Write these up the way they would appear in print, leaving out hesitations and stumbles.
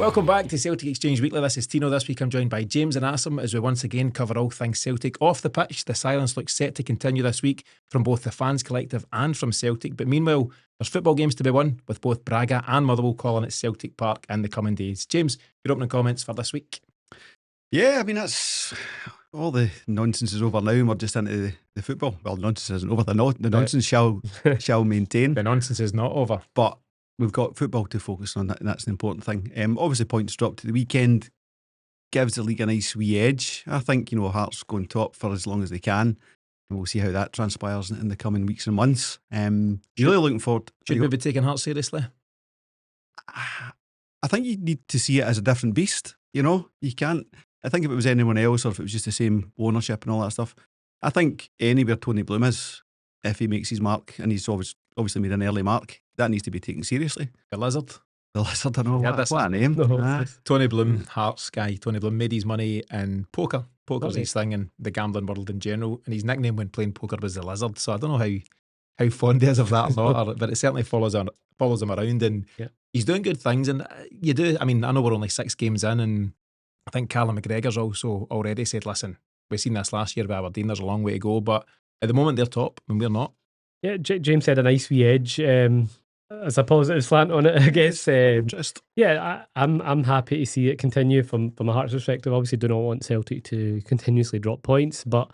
Welcome back to Celtic Exchange Weekly. This is Tino. This week I'm joined by James and Asim as we once again cover all things Celtic off the pitch. The silence looks set to continue this week from both the Fans Collective and from Celtic. But meanwhile, there's football games to be won with both Braga and Motherwell calling at Celtic Park in the coming days. James, your opening comments for this week? Yeah, I mean, that's all the nonsense is over now and we're just into the football. Well, the nonsense isn't over. The nonsense shall maintain. The nonsense is not over. But we've got football to focus on, and that's an important thing. Obviously, points dropped at the weekend gives the league a nice wee edge. I think, Hearts going top for as long as they can. And we'll see how that transpires in the coming weeks and months. Really looking forward. Should we be taking Hearts seriously? I think you need to see it as a different beast. You can't. I think if it was anyone else or if it was just the same ownership and all that stuff, I think anywhere Tony Bloom is, if he makes his mark, and he's obviously made an early mark, that needs to be taken seriously. The Lizard. The Lizard, I know. What a name. No. Tony Bloom, Hearts guy. Tony Bloom made his money in poker. Poker's his thing in the gambling world in general. And his nickname when playing poker was the Lizard. So I don't know how fond he is of that or not, but it certainly follows him around. And he's doing good things. And you do, I know we're only 6 games in, and I think Callum McGregor's also already said, listen, we've seen this last year with Aberdeen, there's a long way to go. But at the moment, they're top and we're not. Yeah, James had a nice wee edge. As a positive slant on it, I guess. I'm happy to see it continue from a Hearts perspective. Obviously, do not want Celtic to continuously drop points, but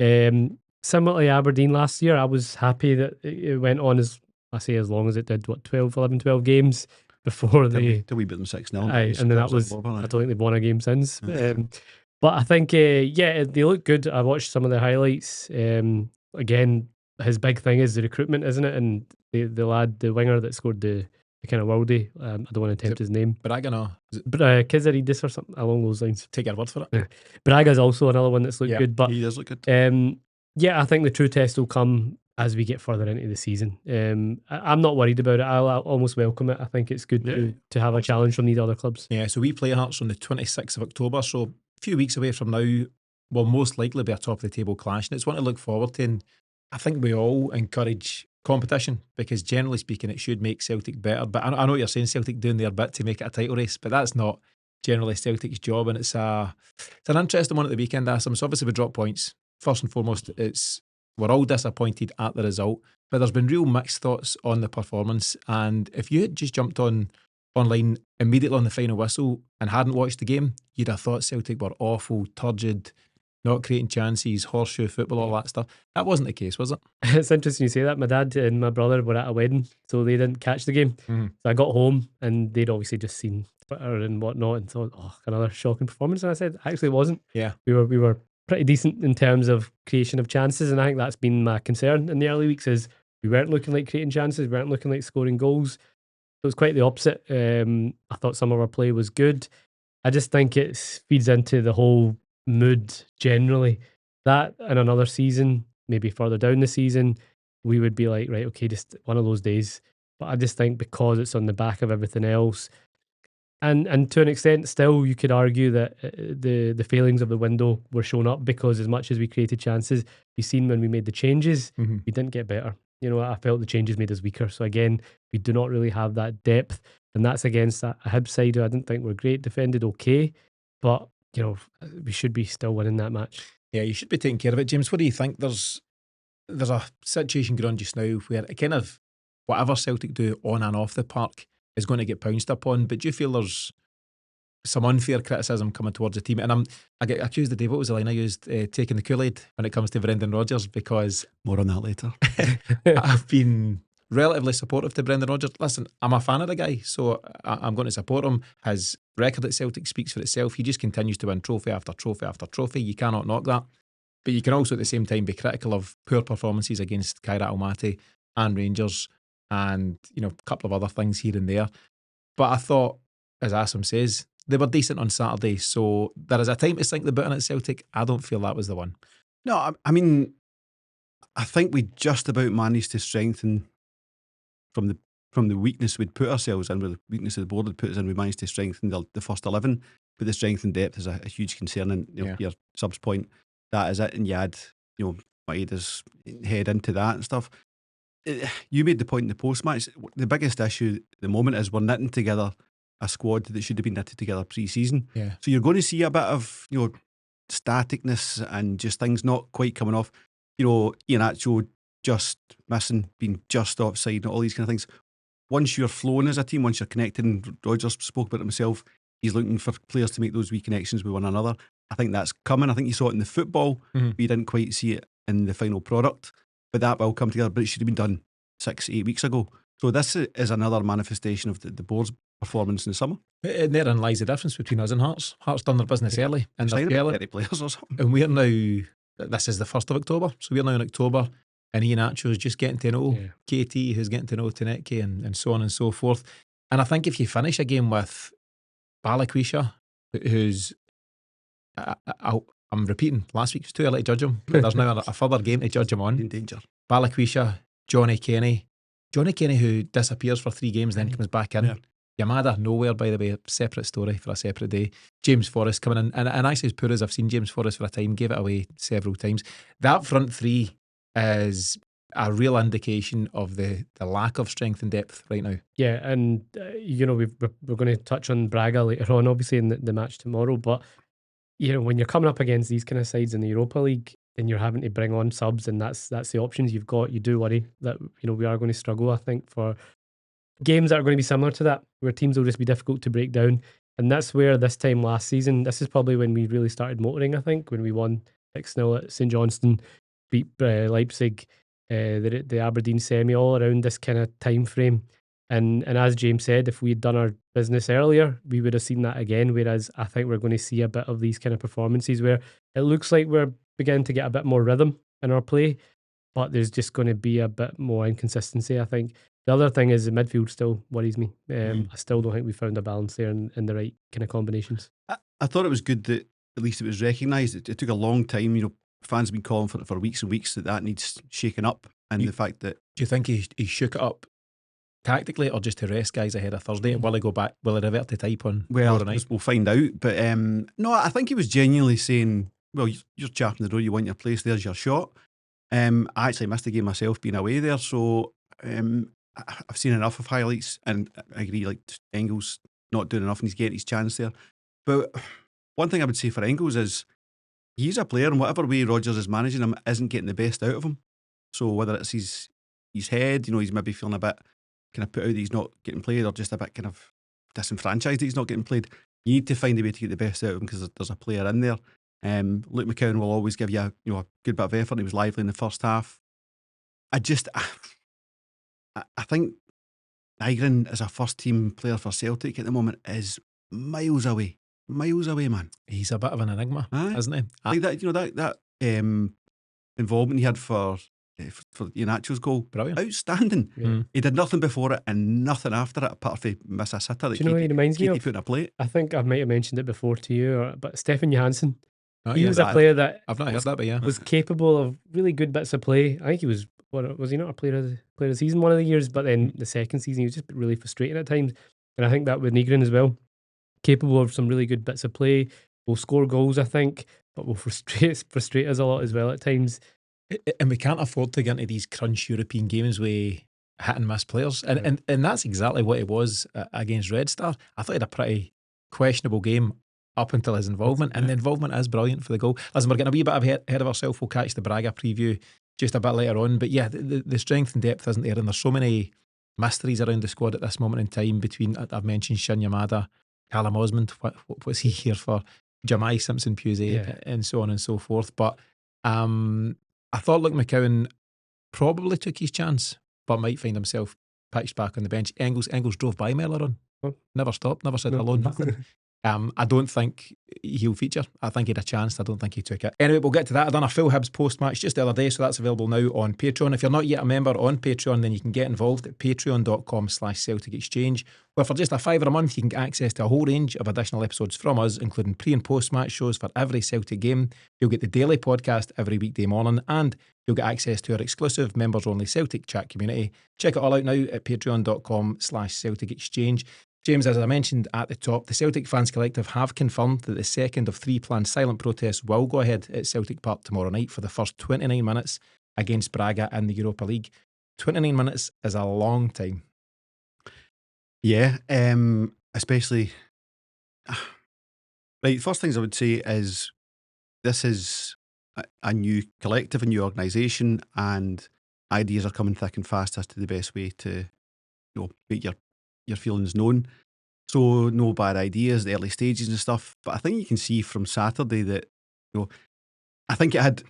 similarly, Aberdeen last year, I was happy that it went on as long as it did. 12 games before they till we beat them 6-0. And then that was. I don't think they've won a game since. But I think they look good. I watched some of the highlights. Again, his big thing is the recruitment, isn't it? And the lad, the winger that scored the kind of worldie, I don't want to attempt his name. Braga, no. Kizaridis or something along those lines. Take your word for it. Braga's also another one that's looked good. But he does look good. I think the true test will come as we get further into the season. I'm not worried about it. I'll almost welcome it. I think it's good to have a challenge from these other clubs. Yeah, so we play Hearts on the 26th of October, so a few weeks away from now, will most likely be a top of the table clash, and it's one to look forward to. And I think we all encourage competition because generally speaking it should make Celtic better, but I know what you're saying, Celtic doing their bit to make it a title race, but that's not generally Celtic's job, and it's an interesting one at the weekend, Asim. So obviously we drop points. First and foremost, we're all disappointed at the result, but there's been real mixed thoughts on the performance, and if you had just jumped online immediately on the final whistle and hadn't watched the game, you'd have thought Celtic were awful, turgid, not creating chances, horseshoe football, all that stuff. That wasn't the case, was it? It's interesting you say that. My dad and my brother were at a wedding, so they didn't catch the game. Mm-hmm. So I got home and they'd obviously just seen Twitter and whatnot and thought, another shocking performance. And I said, actually it wasn't. Yeah. We were pretty decent in terms of creation of chances, and I think that's been my concern in the early weeks is we weren't looking like creating chances, we weren't looking like scoring goals. So it's quite the opposite. I thought some of our play was good. I just think it feeds into the whole mood generally. That in another season, maybe further down the season, we would be like, right, okay, just one of those days. But I just think because it's on the back of everything else, and to an extent, still you could argue that the failings of the window were shown up because as much as we created chances, you've seen when we made the changes, we didn't get better. I felt the changes made us weaker. So again, we do not really have that depth, and that's against a Hibs side who I didn't think were great, defended okay, but we should be still winning that match. Yeah, you should be taking care of it. James, what do you think? There's a situation going on just now where it kind of whatever Celtic do on and off the park is going to get pounced upon, but do you feel there's some unfair criticism coming towards the team? And I get accused the day, what was the line I used, taking the Kool-Aid when it comes to Brendan Rodgers, because more on that later. I've been relatively supportive to Brendan Rodgers. Listen, I'm a fan of the guy, so I'm going to support him. His record at Celtic speaks for itself. He just continues to win trophy after trophy after trophy. You cannot knock that. But you can also at the same time be critical of poor performances against Kairat Almaty and Rangers and a couple of other things here and there. But I thought, as Asim says, they were decent on Saturday, so there is a time to sink the boot in at Celtic. I don't feel that was the one. No, I mean, I think we just about managed to strengthen from the weakness we'd put ourselves in, with the weakness of the board had put us in. We managed to strengthen the first 11, but the strength and depth is a huge concern. And your subs point, that is it. And you add, Maeda's head into that and stuff. You made the point in the post match. The biggest issue at the moment is we're knitting together a squad that should have been knitted together pre-season. Yeah. So you're going to see a bit of, staticness and just things not quite coming off. Iheanacho just missing, being just offside, all these kind of things. Once you're flowing as a team, once you're connected, and Rodgers spoke about it himself, he's looking for players to make those wee connections with one another. I think that's coming. I think you saw it in the football, but you didn't quite see it in the final product. But that will come together. But it should have been done 6-8 weeks ago. So this is another manifestation of the board's performance in the summer. And therein lies the difference between us and Hearts. Hearts done their business early, and It's like they're about early. 30 players or something. And we're now, this is the 1st of October, so we're now in October, and Iheanacho is just getting to know KT, who's getting to know Taneke, and so on and so forth. And I think if you finish a game with Balikwisha, who's, I'm repeating, last week was too early to judge him. There's now a further game to judge him on. In danger. Balikwisha, Johnny Kenny, who disappears for 3 games, then comes back in. Yeah. Yamada, nowhere, by the way, a separate story for a separate day. James Forrest coming in, and actually, as poor as I've seen James Forrest for a time, gave it away several times. That front three is a real indication of the lack of strength and depth right now. Yeah, and we're going to touch on Braga later on, obviously in the match tomorrow. But when you're coming up against these kind of sides in the Europa League, and you're having to bring on subs, and that's the options you've got, you do worry that we are going to struggle. I think for games that are going to be similar to that, where teams will just be difficult to break down. And that's where this time last season, this is probably when we really started motoring, I think, when we won 6-0 at St Johnstone, beat Leipzig, the Aberdeen semi, all around this kind of time frame. And as James said, if we had done our business earlier, we would have seen that again. Whereas I think we're going to see a bit of these kind of performances where it looks like we're beginning to get a bit more rhythm in our play, but there's just going to be a bit more inconsistency, I think. The other thing is the midfield still worries me. I still don't think we found a balance there in the right kind of combinations. I thought it was good that at least it was recognised. It took a long time. Fans have been calling for it for weeks and weeks that needs shaking up. And the fact that... Do you think he shook it up tactically, or just to rest guys ahead of Thursday? Will he go back? Will he revert to type on tomorrow night? We'll find out. But no, I think he was genuinely saying, well, you're chapping the door, you want your place, there's your shot. I actually missed the game myself being away there, so I've seen enough of highlights, and I agree, like Engels not doing enough and he's getting his chance there. But one thing I would say for Engels is he's a player, and whatever way Rodgers is managing him isn't getting the best out of him. So whether it's his head, he's maybe feeling a bit kind of put out that he's not getting played, or just a bit kind of disenfranchised that he's not getting played, you need to find a way to get the best out of him, because there's a player in there. Luke McCowan will always give you a good bit of effort. He was lively in the first half. I think Nygren as a first team player for Celtic at the moment is miles away, man. He's a bit of an enigma, isn't he? Like that involvement he had for Iheanacho's goal, brilliant, outstanding. Yeah. He did nothing before it and nothing after it, apart from miss a sitter. Do you know what he reminds me of? Put in a plate. I think I might have mentioned it before to you, but Stefan Johansson. Oh, he was a player that I've not heard that, but yeah, was capable of really good bits of play. I think he was. Was he not a player of the season one of the years? But then the second season, he was just really frustrating at times. And I think that with Nygren as well, capable of some really good bits of play. Will score goals, I think, but will frustrate us a lot as well at times. And we can't afford to get into these crunch European games with hit and miss players. And that's exactly what it was against Red Star. I thought he had a pretty questionable game up until his involvement, and the involvement is brilliant for the goal. Listen, we're getting a wee bit ahead of ourselves. We'll catch the Braga preview just a bit later on. But yeah, the strength and depth isn't there, and there's so many mysteries around the squad at this moment in time between, I've mentioned Shin Yamada, Callum Osmond, what was he here for? Jamai Simpson-Pusey, and so on and so forth. But I thought Luke McCowan probably took his chance, but might find himself pitched back on the bench. Engels drove by me earlier on. Never stopped, never said hello, nothing. I don't think he'll feature. I think he had a chance. I don't think he took it. Anyway, we'll get to that. I've done a full Hibs post-match just the other day, so that's available now on Patreon. If you're not yet a member on Patreon, then you can get involved at patreon.com/Celtic Exchange, where for just £5 a month, you can get access to a whole range of additional episodes from us, including pre- and post-match shows for every Celtic game. You'll get the daily podcast every weekday morning, and you'll get access to our exclusive members-only Celtic chat community. Check it all out now at patreon.com/Celtic Exchange. James, as I mentioned at the top, the Celtic Fans Collective have confirmed that the second of 3 planned silent protests will go ahead at Celtic Park tomorrow night for the first 29 minutes against Braga in the Europa League. 29 minutes is a long time. Yeah, especially. Right, first things I would say is this is a new collective, a new organisation, and ideas are coming thick and fast as to the best way to make your feelings known. So no bad ideas, the early stages and stuff. But I think you can see from Saturday that I think it had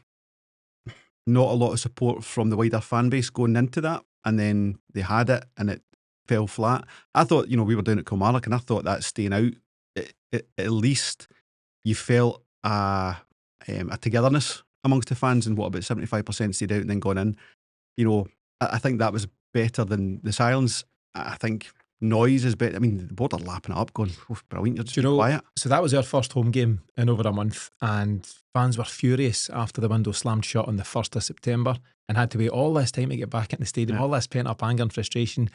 not a lot of support from the wider fan base going into that, and then they had it and it fell flat. I thought we were down at Kilmarnock, and I thought that staying out, at least you felt a togetherness amongst the fans, and what, about 75% stayed out and then gone in. I think that was better than the silence. I think noise is better. I mean, the board are lapping it up, going, "Oh, brilliant, you're just quiet." So that was our first home game in over a month, and fans were furious after the window slammed shut on the 1st of September and had to wait all this time to get back in the stadium, all this pent-up anger and frustration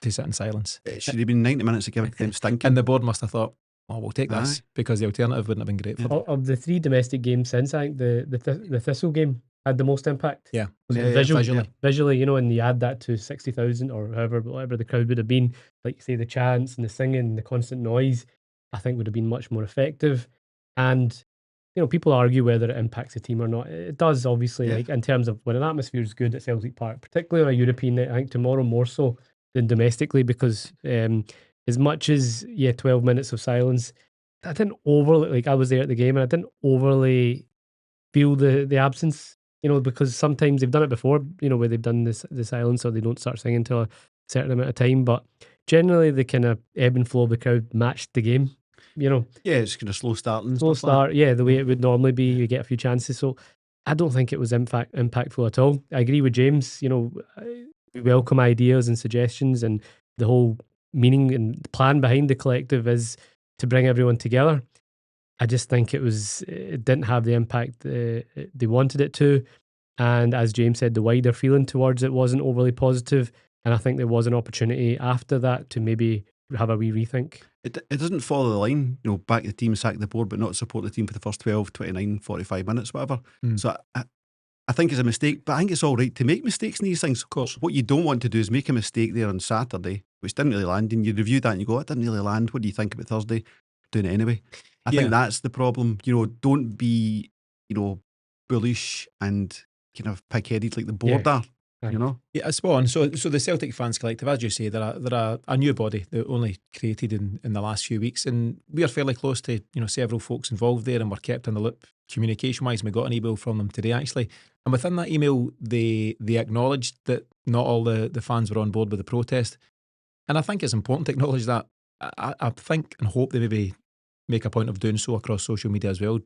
to sit in silence. It should have been 90 minutes to give them stinking. And the board must have thought, "Oh, we'll take this," because the alternative wouldn't have been great for them. Of the 3 domestic games since, I think the Thistle game had the most impact. Yeah. Visually, and you add that to 60,000 or whatever the crowd would have been, like you say, the chants and the singing, the constant noise, I think would have been much more effective. And people argue whether it impacts the team or not. It does, obviously, like in terms of when an atmosphere is good at Celtic Park, particularly on a European night. I think tomorrow more so than domestically, because as much as 12 minutes of silence, I didn't overly, like, I was there at the game and I didn't overly feel the absence, because sometimes they've done it before, where they've done the silence or they don't start singing until a certain amount of time. But generally, the kind of ebb and flow of the crowd matched the game. Yeah, it's kind of slow starting. The way it would normally be. You get a few chances, so I don't think it was impactful at all. I agree with James. We welcome ideas and suggestions, and the whole meaning and the plan behind the collective is to bring everyone together. I just think it didn't have the impact they wanted it to. And as James said, the wider feeling towards it wasn't overly positive. And I think there was an opportunity after that to maybe have a wee rethink. It doesn't follow the line, back the team, sack the board, but not support the team for the first 12, 29, 45 minutes, whatever. So I think it's a mistake, but I think it's all right to make mistakes in these things. Of course, what you don't want to do is make a mistake there on Saturday, which didn't really land, and you review that and you go, "It didn't really land. What do you think about Thursday?" Doing it anyway. I think that's the problem. Don't be, bullish and kind of pig-headed like the board are. Yeah, spot on. So the Celtic Fans Collective, as you say, they're a new body. They're only created in the last few weeks, and we are fairly close to several folks involved there, and we're kept in the loop communication-wise. We got an email from them today, actually, and within that email, they acknowledged that not all the fans were on board with the protest, and I think it's important to acknowledge that. I think and hope they maybe make a point of doing so across social media as well.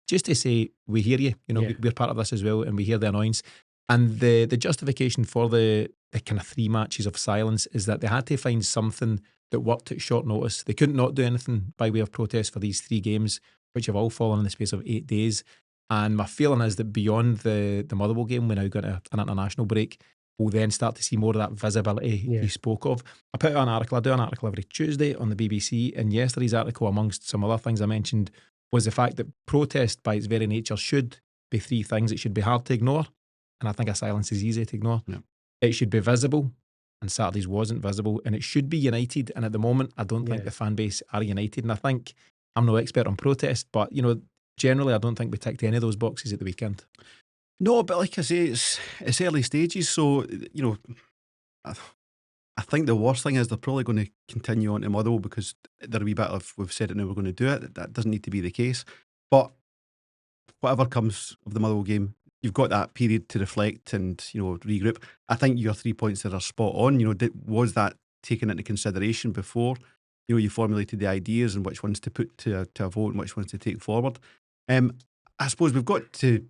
Just to say, we hear you. We're part of this as well, and we hear the annoyance. And the justification for the kind of 3 matches of silence is that they had to find something that worked at short notice. They couldn't not do anything by way of protest for these 3 games, which have all fallen in the space of 8 days. And my feeling is that beyond the Motherwell game, we're now going to an international break, we'll then start to see more of that visibility you spoke of. I do an article every Tuesday on the BBC, and yesterday's article, amongst some other things I mentioned, was the fact that protest by its very nature should be 3 things. It should be hard to ignore, and I think a silence is easy to ignore. Yeah. It should be visible, and Saturday's wasn't visible, and it should be united, and at the moment I don't think the fan base are united. And I think, I'm no expert on protest, but generally I don't think we ticked any of those boxes at the weekend. No, but like I say, it's early stages, so I think the worst thing is they're probably going to continue on to Motherwell, because they're a wee bit of, we've said it now, we're going to do it. That doesn't need to be the case. But whatever comes of the Motherwell game, you've got that period to reflect and regroup. I think your 3 points that are spot on. Was that taken into consideration before you formulated the ideas and which ones to put to a vote and which ones to take forward? I suppose we've got to,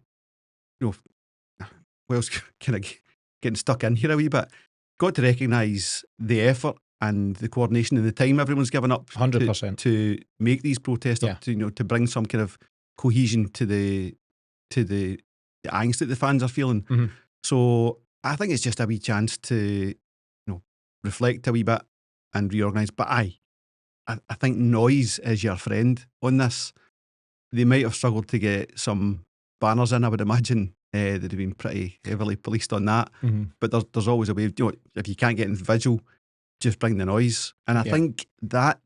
Wales kind of getting stuck in here a wee bit. Got to recognise the effort and the coordination and the time everyone's given up 100% to make these protests up, to bring some kind of cohesion to the angst that the fans are feeling. Mm-hmm. So I think it's just a wee chance to reflect a wee bit and reorganise. But I think noise is your friend on this. They might have struggled to get some banners in, I would imagine. They'd have been pretty heavily policed on that. Mm-hmm. But there's always a way, if you can't get in visual, just bring the noise. And I think that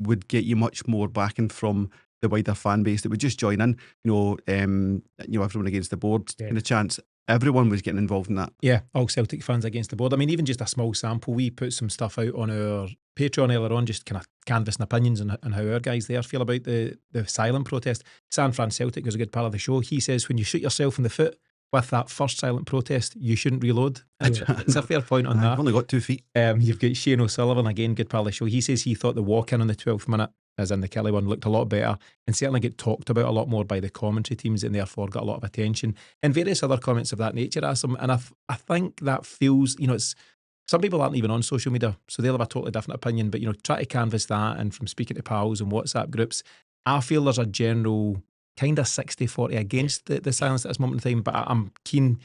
would get you much more backing from the wider fan base that would just join in. Everyone against the board in a chance. Everyone was getting involved in that. Yeah, all Celtic fans against the board. I mean, even just a small sample. We put some stuff out on our Patreon earlier on, just kind of canvassing opinions and how our guys there feel about the silent protest. San Fran Celtic is a good part of the show. He says when you shoot yourself in the foot with that first silent protest, you shouldn't reload. It's a fair point on that. I've only got 2 feet. You've got Shane O'Sullivan, again, good part of the show. He says he thought the walk-in on the 12th minute, as in the Kelly one, looked a lot better and certainly get talked about a lot more by the commentary teams and therefore got a lot of attention. And various other comments of that nature, Asim. And I think that feels, it's some people aren't even on social media, so they'll have a totally different opinion. But, try to canvass that, and from speaking to pals and WhatsApp groups, I feel there's a general kind of 60-40 against the silence at this moment in time. But I'm keen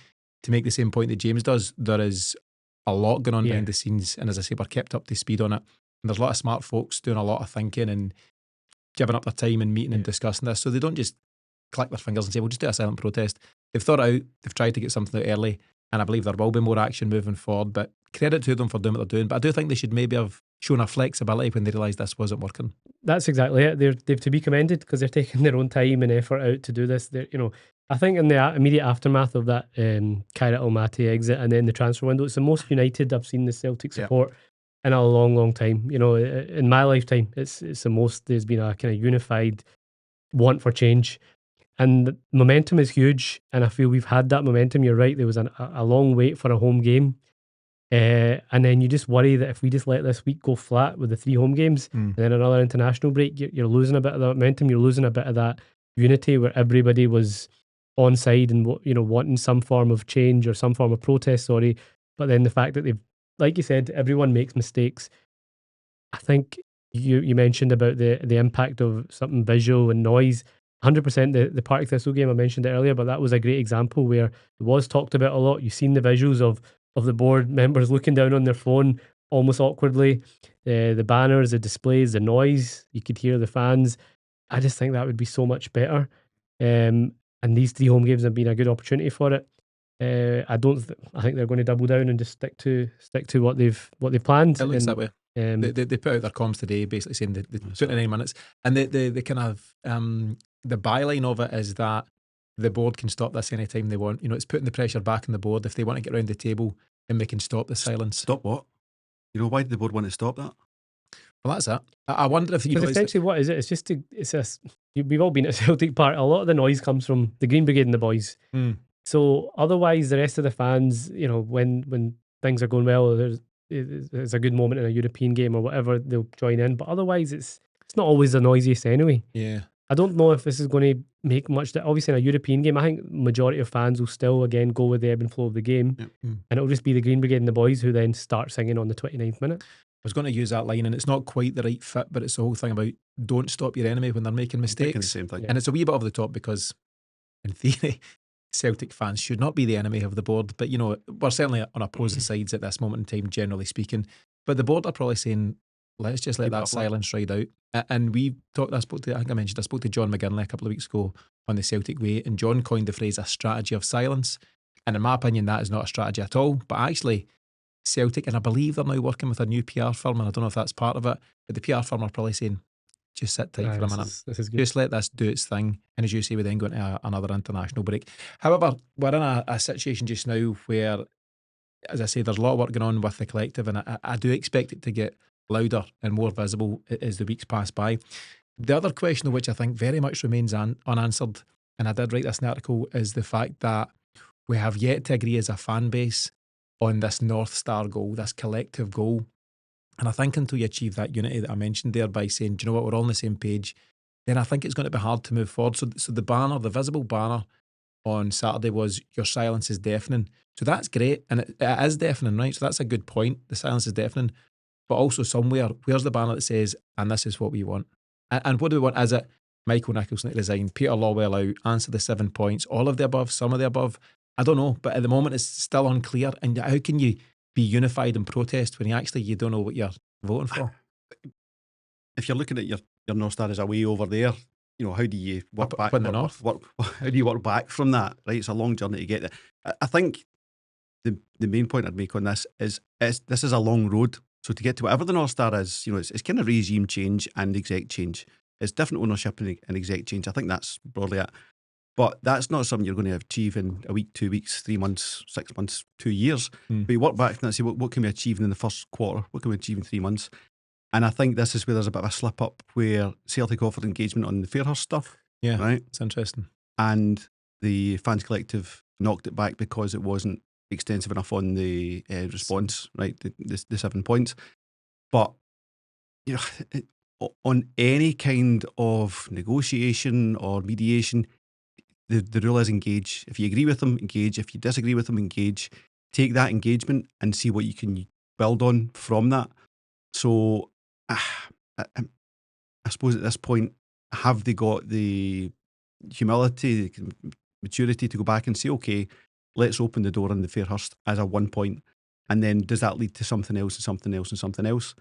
to make the same point that James does. There is a lot going on behind the scenes, and as I say, we're kept up to speed on it. And there's a lot of smart folks doing a lot of thinking and giving up their time and meeting and discussing this. So they don't just click their fingers and say, we'll just do a silent protest. They've thought it out, they've tried to get something out early, and I believe there will be more action moving forward. But credit to them for doing what they're doing. But I do think they should maybe have shown a flexibility when they realised this wasn't working. That's exactly it. They've to be commended because they're taking their own time and effort out to do this. I think in the immediate aftermath of that Kairat Almaty exit and then the transfer window, it's the most united I've seen the Celtic support in a long, long time. In my lifetime, it's the most. There's been a kind of unified want for change, and the momentum is huge. And I feel we've had that momentum. You're right. There was a long wait for a home game, and then you just worry that if we just let this week go flat with the 3 home games and then another international break, you're losing a bit of that momentum. You're losing a bit of that unity where everybody was on side and wanting some form of change or some form of protest. But then the fact that they've, like you said, everyone makes mistakes. I think you mentioned about the impact of something visual and noise. 100% the Partick Thistle game, I mentioned it earlier, but that was a great example where it was talked about a lot. You've seen the visuals of the board members looking down on their phone almost awkwardly. The banners, the displays, the noise, you could hear the fans. I just think that would be so much better. And these 3 home games have been a good opportunity for it. I think they're going to double down and just stick to what they've planned. It looks that way. They put out their comms today, basically saying the 29 minutes, and the kind of the byline of it is that the board can stop this anytime they want. It's putting the pressure back on the board if they want to get around the table, and they can stop the silence. Stop what? Why did the board want to stop that? Well, that's it. I wonder if essentially what is it? We've all been at Celtic Park. A lot of the noise comes from the Green Brigade and the boys. So otherwise, the rest of the fans, when things are going well, there's a good moment in a European game or whatever, they'll join in. But otherwise, it's not always the noisiest anyway. Yeah. I don't know if this is going to make much. Obviously, in a European game, I think majority of fans will still again go with the ebb and flow of the game, and it'll just be the Green Brigade and the boys who then start singing on the 29th minute. I was going to use that line, and it's not quite the right fit, but it's the whole thing about don't stop your enemy when they're making mistakes. The same thing. And it's a wee bit over the top because, in theory, Celtic fans should not be the enemy of the board. But, we're certainly on opposing sides at this moment in time, generally speaking. But the board are probably saying, let's just let that silence ride out. And we talked, I spoke to John McGinley a couple of weeks ago on the Celtic Way, and John coined the phrase a strategy of silence. And in my opinion, that is not a strategy at all. But actually, Celtic, and I believe they're now working with a new PR firm, and I don't know if that's part of it, but the PR firm are probably saying, just sit tight for a minute. This is good. Just let this do its thing. And as you say, we then go into another international break. However, we're in a situation just now where, as I say, there's a lot of work going on with the collective, and I do expect it to get louder and more visible as the weeks pass by. The other question, which I think very much remains unanswered, and I did write this in the article, is the fact that we have yet to agree as a fan base on this North Star goal, this collective goal. And I think until you achieve that unity that I mentioned there by saying, do you know what, we're all on the same page, then I think it's going to be hard to move forward. So the banner, the visible banner on Saturday was, your silence is deafening. So that's great, and it is deafening, right? So that's a good point. The silence is deafening. But also somewhere, where's the banner that says, and this is what we want? And what do we want? Is it Michael Nicholson to resign, Peter Lawwell out, answer the 7 points, all of the above, some of the above? I don't know, but at the moment it's still unclear. And how can you be unified and protest when you don't know what you're voting for? If you're looking at your North Star as a way over there, how do you work back? In the north? How do you work back from that? Right, it's a long journey to get there. I think the main point I'd make on this is this is a long road. So to get to whatever the North Star is, it's kind of regime change and exec change. It's different ownership and exec change. I think that's broadly it. But that's not something you're going to achieve in a week, 2 weeks, 3 months, 6 months, 2 years. But you work back from that and say, what can we achieve in the first quarter? What can we achieve in 3 months? And I think this is where there's a bit of a slip up where Celtic offered engagement on the Fairhurst stuff. Yeah, right. It's interesting. And the Fans Collective knocked it back because it wasn't extensive enough on the response, right? The 7 points. But, on any kind of negotiation or mediation, the rule is engage. If you agree with them, engage. If you disagree with them, engage. Take that engagement and see what you can build on from that. So, I suppose at this point, have they got the humility, the maturity to go back and say, okay, let's open the door on the Fairhurst as a 1 point, and then does that lead to something else and something else and something else?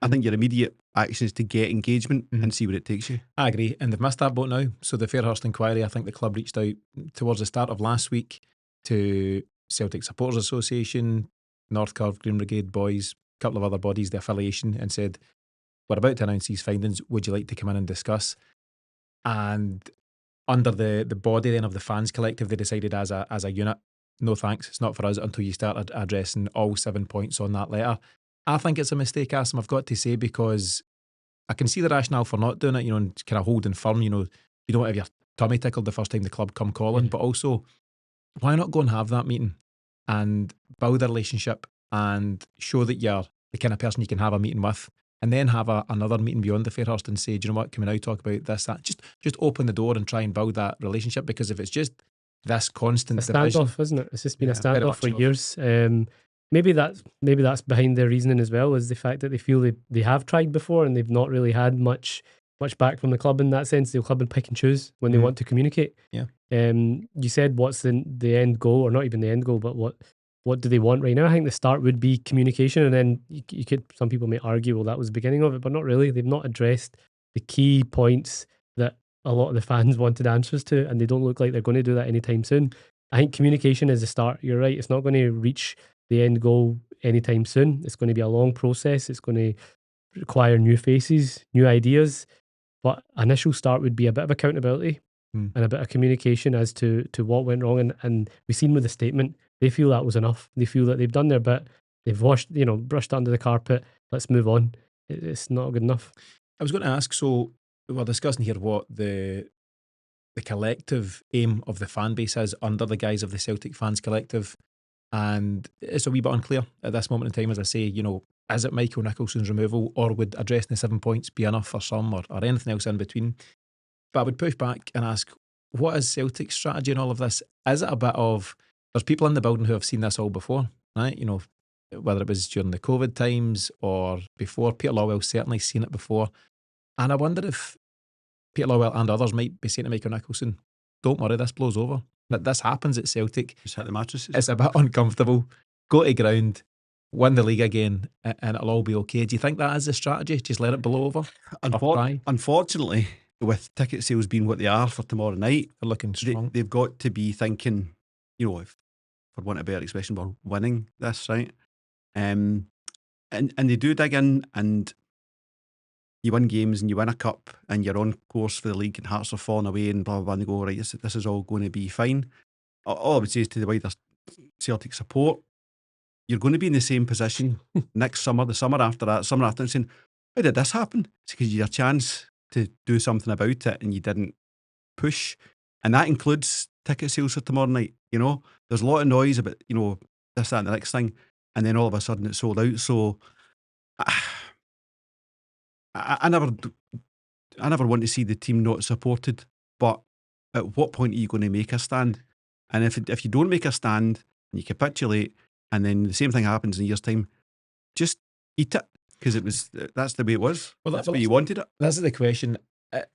I think your immediate action is to get engagement and see where it takes you. I agree, and they've missed that boat now. So the Fairhurst inquiry, I think the club reached out towards the start of last week to Celtic Supporters Association, North Curve, Green Brigade Boys, a couple of other bodies, the affiliation, and said, we're about to announce these findings, would you like to come in and discuss? And under the body then of the Fans Collective, they decided as a unit, no thanks, it's not for us until you start addressing all 7 points on that letter. I think it's a mistake, Asim, I've got to say, because I can see the rationale for not doing it, and kind of holding firm, you don't have your tummy tickled the first time the club come calling, but also, why not go and have that meeting and build a relationship and show that you're the kind of person you can have a meeting with, and then have another meeting beyond the Fairhurst and say, do you know what, can we now talk about this, that? Just open the door and try and build that relationship, because if it's just this constant standoff, division, isn't it? It's just been a very standoff much for so. years. Maybe that's behind their reasoning as well, is the fact that they feel they have tried before and they've not really had much back from the club in that sense. The club will pick and choose when they want to communicate. Yeah. You said what's the end goal, or not even the end goal, but what do they want right now? I think the start would be communication, and then you could, some people may argue, well, that was the beginning of it, but not really. They've not addressed the key points that a lot of the fans wanted answers to, and they don't look like they're going to do that anytime soon. I think communication is the start. You're right. It's not going to reach the end goal anytime soon. It's going to be a long process. It's going to require new faces, new ideas. But initial start would be a bit of accountability and a bit of communication as to what went wrong. And we've seen with the statement, they feel that was enough. They feel that they've done their bit. They've brushed under the carpet. Let's move on. It's not good enough. I was going to ask, so we're discussing here what the collective aim of the fan base is under the guise of the Celtic Fans Collective. And it's a wee bit unclear at this moment in time, as I say, is it Michael Nicholson's removal, or would addressing the 7 points be enough for some, or anything else in between? But I would push back and ask, what is Celtic's strategy in all of this? Is it a bit of, there's people in the building who have seen this all before, right? Whether it was during the COVID times or before. Peter Lawwell's certainly seen it before. And I wonder if Peter Lawwell and others might be saying to Michael Nicholson, don't worry, this blows over. That this happens at Celtic. Just hit the mattresses. It's a bit uncomfortable. Go to ground, win the league again, and it'll all be okay. Do you think that is the strategy? Just let it blow over? Unfortunately, with ticket sales being what they are for tomorrow night, They're looking strong. they've got to be thinking, if, for want of a better expression, we're winning this, right? And they do dig in, and you win games and you win a cup and you're on course for the league and Hearts are falling away and blah, blah, blah, and they go, right, this is all going to be fine. All I would say is to the wider Celtic support, you're going to be in the same position next summer, the summer after that, summer after, and saying, how did this happen? It's because you had a chance to do something about it and you didn't push. And that includes ticket sales for tomorrow night. There's a lot of noise about, this, that, and the next thing. And then all of a sudden it's sold out. So I never want to see the team not supported, but at what point are you going to make a stand? And if you don't make a stand and you capitulate, and then the same thing happens in a year's time, just eat it, because that's the way it was. Well, that's the way you wanted it. That's the question.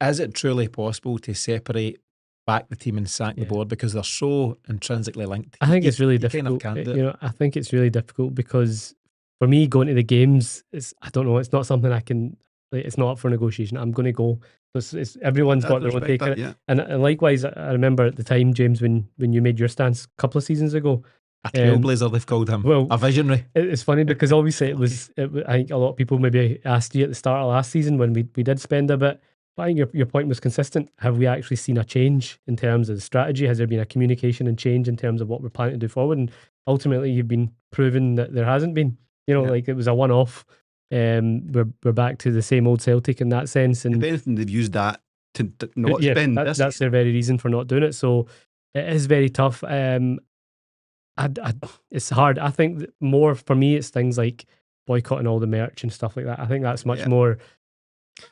Is it truly possible to separate back the team and sack the board, because they're so intrinsically linked? I think it's really difficult. Kind of can't do it. I think it's really difficult because for me, going to the games, I don't know, it's not something I can. It's not up for negotiation. I'm going to go. It's everyone's got their own take on it. Yeah. And likewise, I remember at the time, James, when you made your stance a couple of seasons ago, A trailblazer, they've called him. Well, a visionary. It's funny because obviously I think a lot of people maybe asked you at the start of last season when we did spend a bit. But I think your point was consistent. Have we actually seen a change in terms of the strategy? Has there been a communication and change in terms of what we're planning to do forward? And ultimately, you've been proven that there hasn't been. Like it was a one-off. We're back to the same old Celtic in that sense. And if anything, they've used that to not spend. That's their very reason for not doing it. So it is very tough. It's hard. I think that more for me, it's things like boycotting all the merch and stuff like that. I think that's much more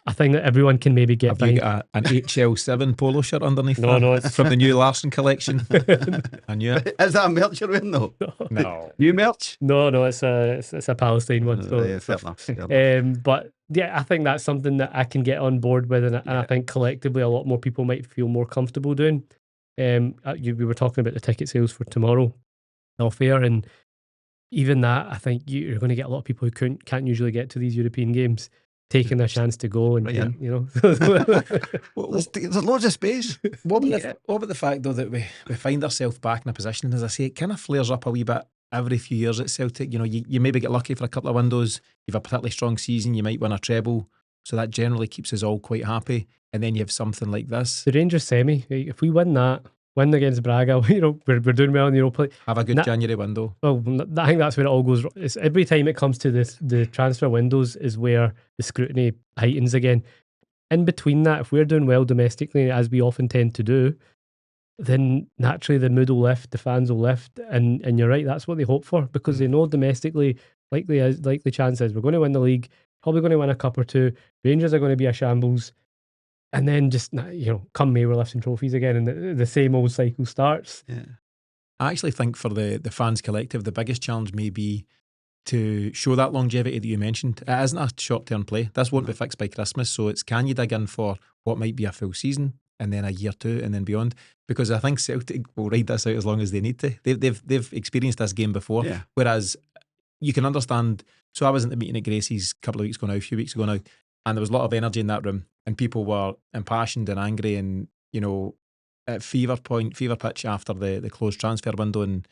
a thing that everyone can maybe get behind. You got an HL7 polo shirt underneath? No, it's from the new Larson collection. I knew it. Is that a merch you're wearing though? No. New merch? No, it's a Palestine one. So. Fair enough. But yeah, I think that's something that I can get on board with, and I think collectively a lot more people might feel more comfortable doing. We were talking about the ticket sales for tomorrow. Off air, and even that, I think you're going to get a lot of people who can't usually get to these European games taking a chance to go, and there's loads of space. What about the fact though that we find ourselves back in a position, as I say, it kind of flares up a wee bit every few years at Celtic. You maybe get lucky for a couple of windows, you've a particularly strong season, you might win a treble, so that generally keeps us all quite happy, and then you have something like this. The Rangers semi, if we win against Braga, we're doing well in the Europa League. Have a good January window. Well, I think that's where it all goes. It's every time it comes to the transfer windows is where the scrutiny heightens again. In between that, if we're doing well domestically, as we often tend to do, then naturally the mood will lift, the fans will lift, and you're right, that's what they hope for, because they know domestically, likely chance is we're going to win the league, probably going to win a cup or two. Rangers are going to be a shambles. And then just, come May, we're lifting trophies again, and the same old cycle starts. Yeah. I actually think for the fans collective, the biggest challenge may be to show that longevity that you mentioned. It isn't a short-term play. This won't be fixed by Christmas, so it's can you dig in for what might be a full season, and then a year two, and then beyond? Because I think Celtic will ride this out as long as they need to. They've experienced this game before, whereas you can understand. So I was in the meeting at Gracie's a few weeks ago now, and there was a lot of energy in that room, and people were impassioned and angry and, at fever pitch after the closed transfer window and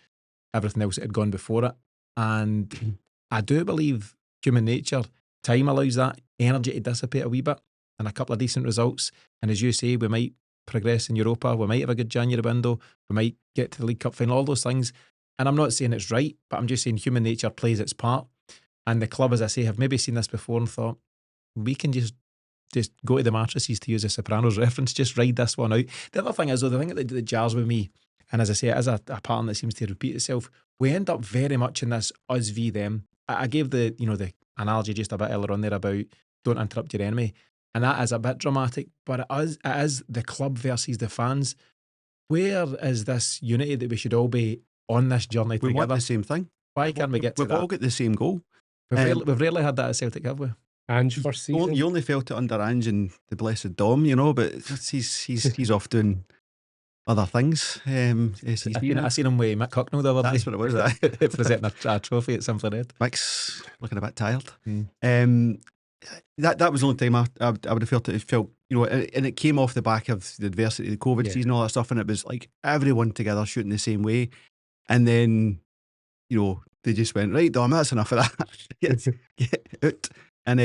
everything else that had gone before it. And I do believe human nature, time allows that energy to dissipate a wee bit, and a couple of decent results. And as you say, we might progress in Europa, we might have a good January window, we might get to the League Cup final, all those things. And I'm not saying it's right, but I'm just saying human nature plays its part. And the club, as I say, have maybe seen this before and thought, we can just go to the mattresses, to use a Sopranos reference, just ride this one out. The other thing is, though, the thing that jars with me, and as I say, it is a pattern that seems to repeat itself, we end up very much in this us v them. I gave the analogy just a bit earlier on there about don't interrupt your enemy, and that is a bit dramatic, but it is the club versus the fans. Where is this unity that we should all be on this journey together? We want the same thing. Why can't we get to that? We've all got the same goal. We've rarely had that at Celtic, have we? Ange first season. You only felt it under Ange and the blessed Dom, but he's off doing other things. I seen him with Mick Hucknell the other day. That's what it was. Presenting a trophy at Simply Red. Mick's looking a bit tired. That was the only time I would have felt it. It felt, and it came off the back of the adversity, the COVID season, all that stuff, and it was like everyone together shooting the same way. And then, they just went, right, Dom, that's enough of that. get out. And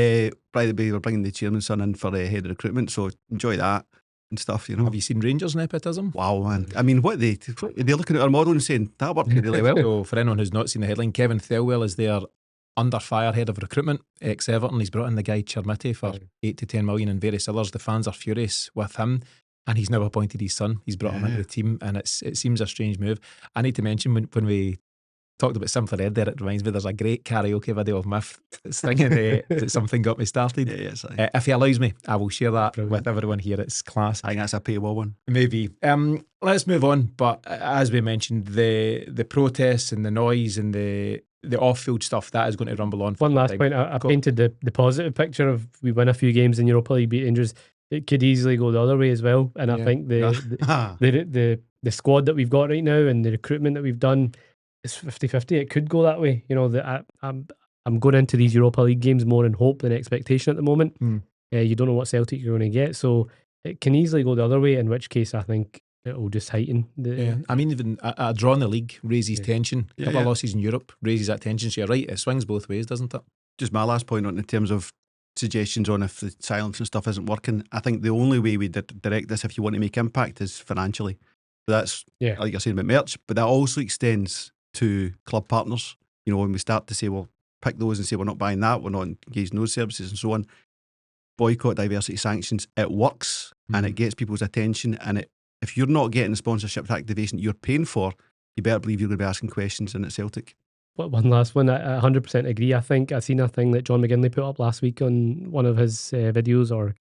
by the way, we're bringing the chairman's son in for head of recruitment, so enjoy that and stuff. Have you seen Rangers nepotism? Wow, man! I mean, they're looking at our model and saying that worked really well. So, for anyone who's not seen the headline, Kevin Thelwell is their under fire head of recruitment, ex-Everton. He's brought in the guy Chermiti for 8 to 10 million and various others. The fans are furious with him, and he's now appointed his son. He's brought him into the team, and it seems a strange move. I need to mention when we talked about Simply Red there, it reminds me there's a great karaoke video of Miff singing that something got me started. If he allows me, I will share that with everyone here. It's class. I think that's a paywall one. Maybe. Let's move on. But as we mentioned, the protests and the noise and the off-field stuff, that is going to rumble on. One last point, I painted the positive picture of we win a few games in Europa League, beat Rangers. It could easily go the other way as well. And I think the squad that we've got right now and the recruitment that we've done, it's 50-50. It could go that way. I'm going into these Europa League games more in hope than expectation at the moment. You don't know what Celtic you're going to get, so it can easily go the other way, in which case I think it will just heighten the. Yeah, I mean, even a draw in the league raises tension. A couple of losses in Europe raises that tension. So you're right, it swings both ways, doesn't it? Just my last point on in terms of suggestions on if the silence and stuff isn't working. I think the only way we direct this, if you want to make impact, is financially. That's like you're saying about merch, but that also extends to club partners. You know, when we start to say, well, pick those and say we're not buying that, we're not engaged in those services and so on. Boycott, diversity, sanctions, it works and it gets people's attention. And if you're not getting the sponsorship activation you're paying for, you better believe you're going to be asking questions in at Celtic. One last one, I 100% agree. I think I seen a thing that John McGinley put up last week on one of his videos or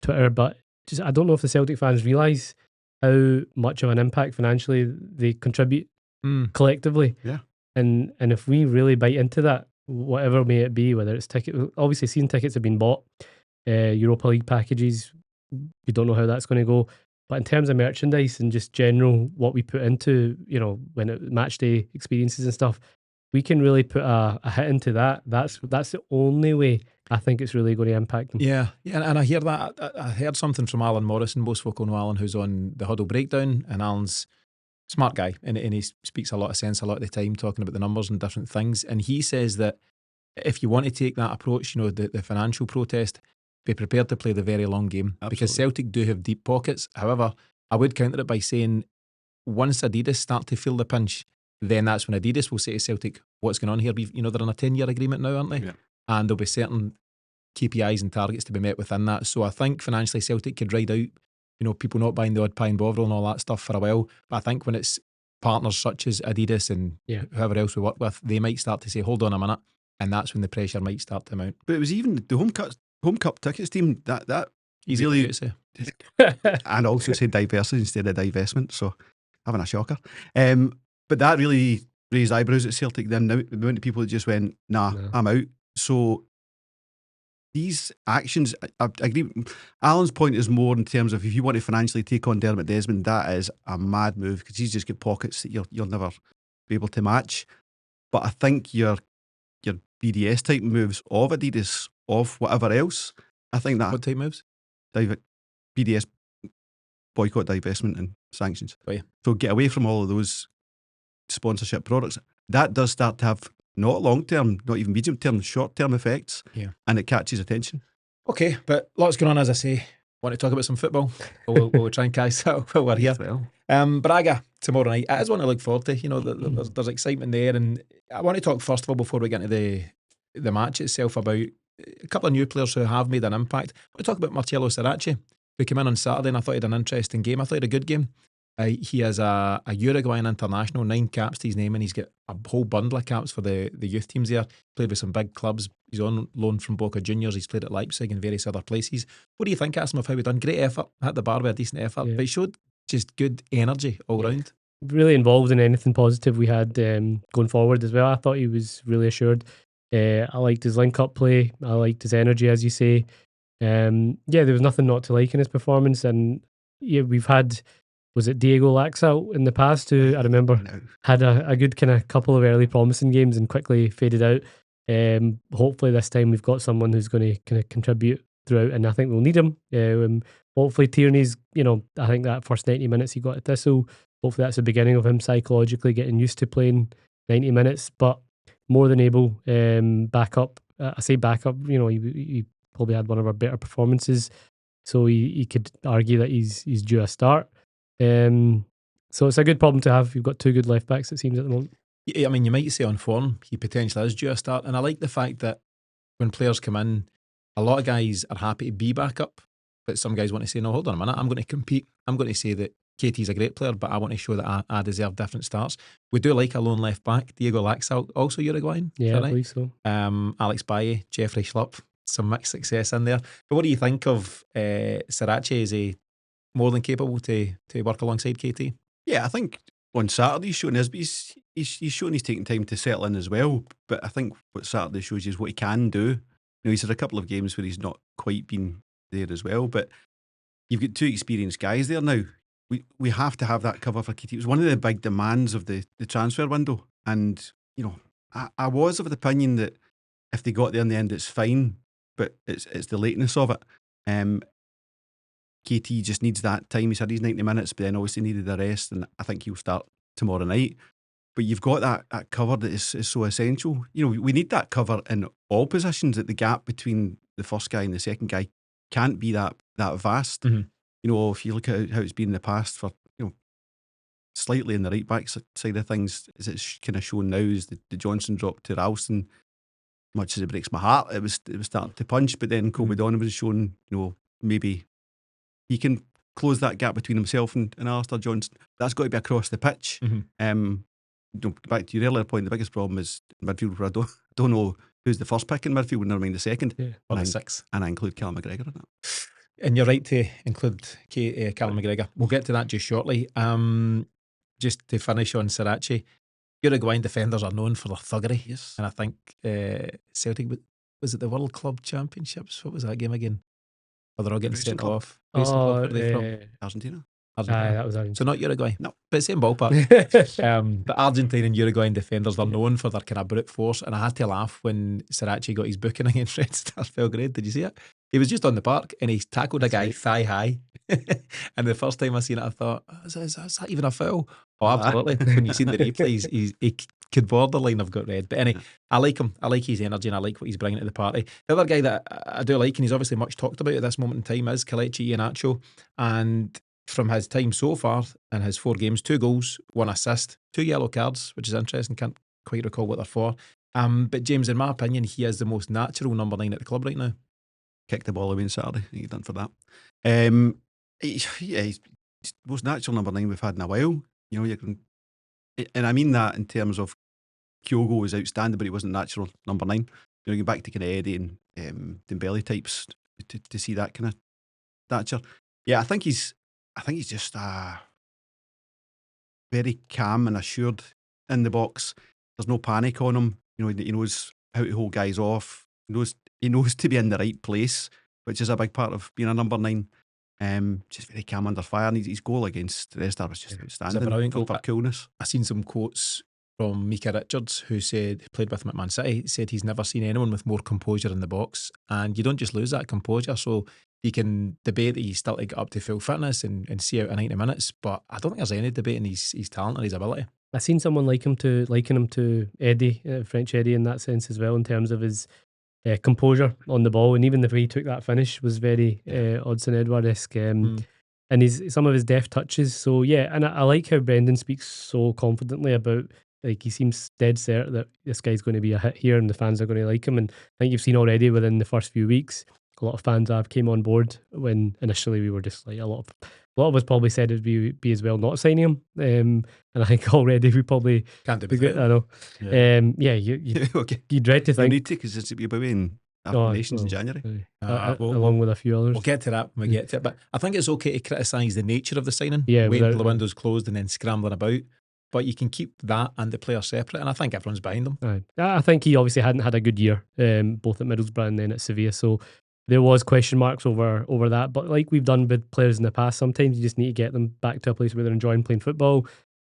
Twitter, but just I don't know if the Celtic fans realise how much of an impact financially they contribute collectively. Yeah. And if we really bite into that, whatever may it be, whether it's ticket, obviously seeing tickets have been bought, Europa League packages, we don't know how that's going to go. But in terms of merchandise and just general what we put into, you know, when match day experiences and stuff, we can really put a hit into that. That's the only way I think it's really going to impact them. Yeah, and I hear that. I heard something from Alan Morrison. Most folk know Alan, who's on the Huddle Breakdown, and Alan's a smart guy, and he speaks a lot of sense a lot of the time, talking about the numbers and different things. And he says that if you want to take that approach, you know, the financial protest, be prepared to play the very long game. Absolutely. Because Celtic do have deep pockets. However, I would counter it by saying once Adidas start to feel the pinch, then that's when Adidas will say to Celtic, what's going on here? You know, they're on a 10-year agreement now, aren't they? Yeah. And there'll be certain KPIs and targets to be met within that. So I think financially Celtic could ride out, you know, people not buying the odd pie and Bovril and all that stuff for a while. But I think when it's partners such as Adidas and whoever else we work with, they might start to say, hold on a minute. And that's when the pressure might start to mount. But it was even the home cup tickets team that easy really to say. And also say diversity instead of divestment. So having a shocker. But that really raised eyebrows at Celtic. Then the amount of people that just went, nah, I'm out. So these actions, I agree. Alan's point is more in terms of if you want to financially take on Dermot Desmond, that is a mad move because he's just got pockets that you'll never be able to match. But I think your BDS type moves of Adidas, of whatever else, I think that. What type moves? BDS, boycott, divestment and sanctions. Oh, yeah. So get away from all of those sponsorship products. That does start to have not long-term, not even medium-term, short-term effects. Yeah. And it catches attention. Okay, but lots going on, as I say. Want to talk about some football? We'll try and catch that while we're here. Well. Braga tomorrow night. It is one to look forward to. You know, there's excitement there. And I want to talk first of all, before we get into the match itself, about a couple of new players who have made an impact. I want to talk about Marcello Sarace, who came in on Saturday, and I thought he had an interesting game. I thought he had a good game. He is a Uruguayan international, 9 caps to his name, and he's got a whole bundle of caps for the youth teams there. Played with some big clubs. He's on loan from Boca Juniors. He's played at Leipzig and various other places. What do you think, Asim, of how he done? Great effort. Hit the bar with a decent effort, but he showed just good energy all round. Really involved in anything positive we had going forward as well. I thought he was really assured. I liked his link-up play. I liked his energy, as you say. There was nothing not to like in his performance. And we've had, was it Diego Laxalt in the past, who I remember had a good kind of couple of early promising games and quickly faded out. Hopefully this time we've got someone who's going to kind of contribute throughout, and I think we'll need him. Hopefully Tierney's, I think that first 90 minutes he got at Thistle, hopefully that's the beginning of him psychologically getting used to playing 90 minutes, but more than able, back up. I say back up, he probably had one of our better performances, so he could argue that he's due a start. So it's a good problem to have. You've got 2 good left backs, it seems, at the moment. Yeah, I mean, you might say on form, he potentially is due a start, and I like the fact that when players come in, a lot of guys are happy to be back up, but some guys want to say, no, hold on a minute, I'm going to compete. I'm going to say that KT's a great player, but I want to show that I deserve different starts. We do like a lone left back, Diego Laxalt, also Uruguayan. Yeah, I believe so. Alex Baye, Jeffrey Schlupp, some mixed success in there. But what do you think of Sarace? Is he more than capable to work alongside KT? Yeah, I think on Saturday he's showing he's shown he's taking time to settle in as well. But I think what Saturday shows you is what he can do. He's had a couple of games where he's not quite been there as well. But you've got 2 experienced guys there now. We have to have that cover for KT. It was one of the big demands of the transfer window. And, I was of the opinion that if they got there in the end, it's fine. But it's the lateness of it. KT just needs that time. He's had his 90 minutes, but then obviously needed the rest, and I think he'll start tomorrow night. But you've got that cover that is so essential. You know, we need that cover in all positions. That the gap between the first guy and the second guy can't be that vast. Mhm. You know, if you look at how it's been in the past for, you know, slightly in the right back side of things, as it's kind of shown now, is the Johnson drop to Ralston. Much as it breaks my heart, it was starting to punch. But then Kobe Donovan was shown, you know, maybe he can close that gap between himself and Alistair Johnson. That's got to be across the pitch. Back to your earlier point, the biggest problem is midfield, where I don't know who's the first pick in midfield, never mind the second. Or the sixth. And I include Callum McGregor in that. And you're right to include Callum McGregor. We'll get to that just shortly. Just to finish on Sriracha, Uruguayan defenders are known for their thuggery. Yes. And I think Celtic, was it the World Club Championships? What was that game again? Where they're all getting sent off. Where are they from? Argentina. That was Argentina. So not Uruguay. No. But same ballpark. The Argentine and Uruguayan defenders are known for their kind of brute force. And I had to laugh when Sriracha got his booking against Red Stars Belgrade. Did you see it? He was just on the park and he tackled a guy thigh high. And the first time I seen it, I thought, is that even a foul? Oh, absolutely. When you seen the replay, he could borderline have got red. But anyway, I like him. I like his energy and I like what he's bringing to the party. The other guy that I do like, and he's obviously much talked about at this moment in time, is Kelechi Iheanacho. And from his time so far in his 4 games, 2 goals, 1 assist, 2 yellow cards, which is interesting. Can't quite recall what they're for. But James, in my opinion, he is the most natural number 9 at the club right now. Kicked the ball away on Saturday. He's done for that. He's the most natural number 9 we've had in a while. You know, and I mean that in terms of Kyogo was outstanding, but he wasn't natural number 9. You know, you go back to kind of Eddie and Dembele types to see that kind of stature. Yeah, I think he's just very calm and assured in the box. There's no panic on him. You know, he knows how to hold guys off. He knows to be in the right place, which is a big part of being a number 9. Just very calm under fire. And his goal against the Leicester was just outstanding for coolness. I seen some quotes from Mika Richards, who played with him at Man City, said he's never seen anyone with more composure in the box. And you don't just lose that composure. So you can debate that he's still to get up to full fitness and see out in 90 minutes, but I don't think there's any debate in his talent or his ability. I've seen someone liken him to Eddie, French Eddie, in that sense as well, in terms of his composure on the ball, and even the way he took that finish was very Odsonne Edouard-esque, and some of his deft touches. So yeah, and I like how Brendan speaks so confidently about, like, he seems dead certain that this guy's going to be a hit here and the fans are going to like him. And I think you've seen already within the first few weeks, a lot of fans have came on board when initially we were just like, a lot of us probably said it'd be as well not signing him. And I think already we probably can't do it. I know. Yeah. You dread to think. You need to, because it's away in Nations in January. Along with a few others. We'll get to that when we get to it. But I think it's okay to criticise the nature of the signing. Yeah, waiting until the window's closed and then scrambling about. But you can keep that and the player separate, and I think everyone's behind them. Right. I think he obviously hadn't had a good year, both at Middlesbrough and then at Sevilla. So there was question marks over that. But like we've done with players in the past, sometimes you just need to get them back to a place where they're enjoying playing football,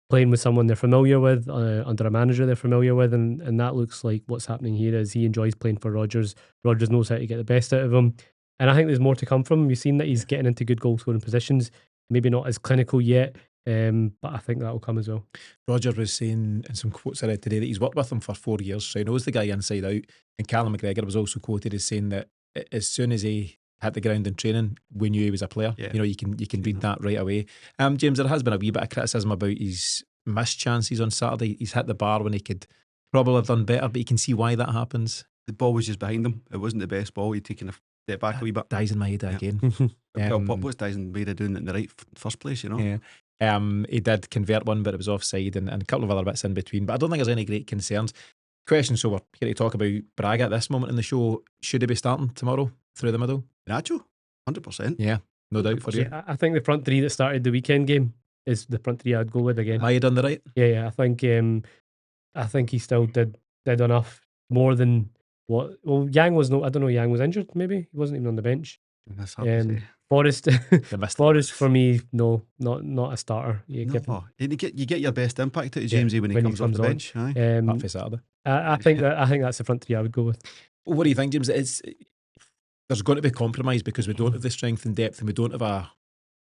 playing with someone they're familiar with, under a manager they're familiar with, and that looks like what's happening here is he enjoys playing for Rodgers. Rodgers knows how to get the best out of him. And I think there's more to come from him. You've seen that he's getting into good goal-scoring positions, maybe not as clinical yet, but I think that will come as well. Roger was saying in some quotes I read today that he's worked with him for 4 years, so he knows the guy inside out. And Callum McGregor was also quoted as saying that as soon as he hit the ground in training, we knew he was a player. Yeah. You know, you can read that right away. James, there has been a wee bit of criticism about his missed chances on Saturday. He's hit the bar when he could probably have done better, but you can see why that happens. The ball was just behind him. It wasn't the best ball. He'd taken a step back a wee bit. Dies in my head again. What was Dyson made of doing it in the right first place, you know? Yeah. He did convert one, but it was offside and a couple of other bits in between. But I don't think there's any great concerns. Question, so we're here to talk about Braga at this moment in the show. Should he be starting tomorrow through the middle? Nacho, 100%. Yeah, no doubt for you. I think the front three that started the weekend game is the front three I'd go with again. Are you done the right? Yeah. I think he still did enough more than what. Well, Yang was no. I don't know. Yang was injured. Maybe he wasn't even on the bench. That's hard to say. Forrest for me, no, not a starter. You get your best impact out of Jamesy when he comes off the bench. Apart from Saturday. I think that's the front three I would go with. Well, what do you think, James? There's going to be compromise because we don't have the strength and depth, and we don't have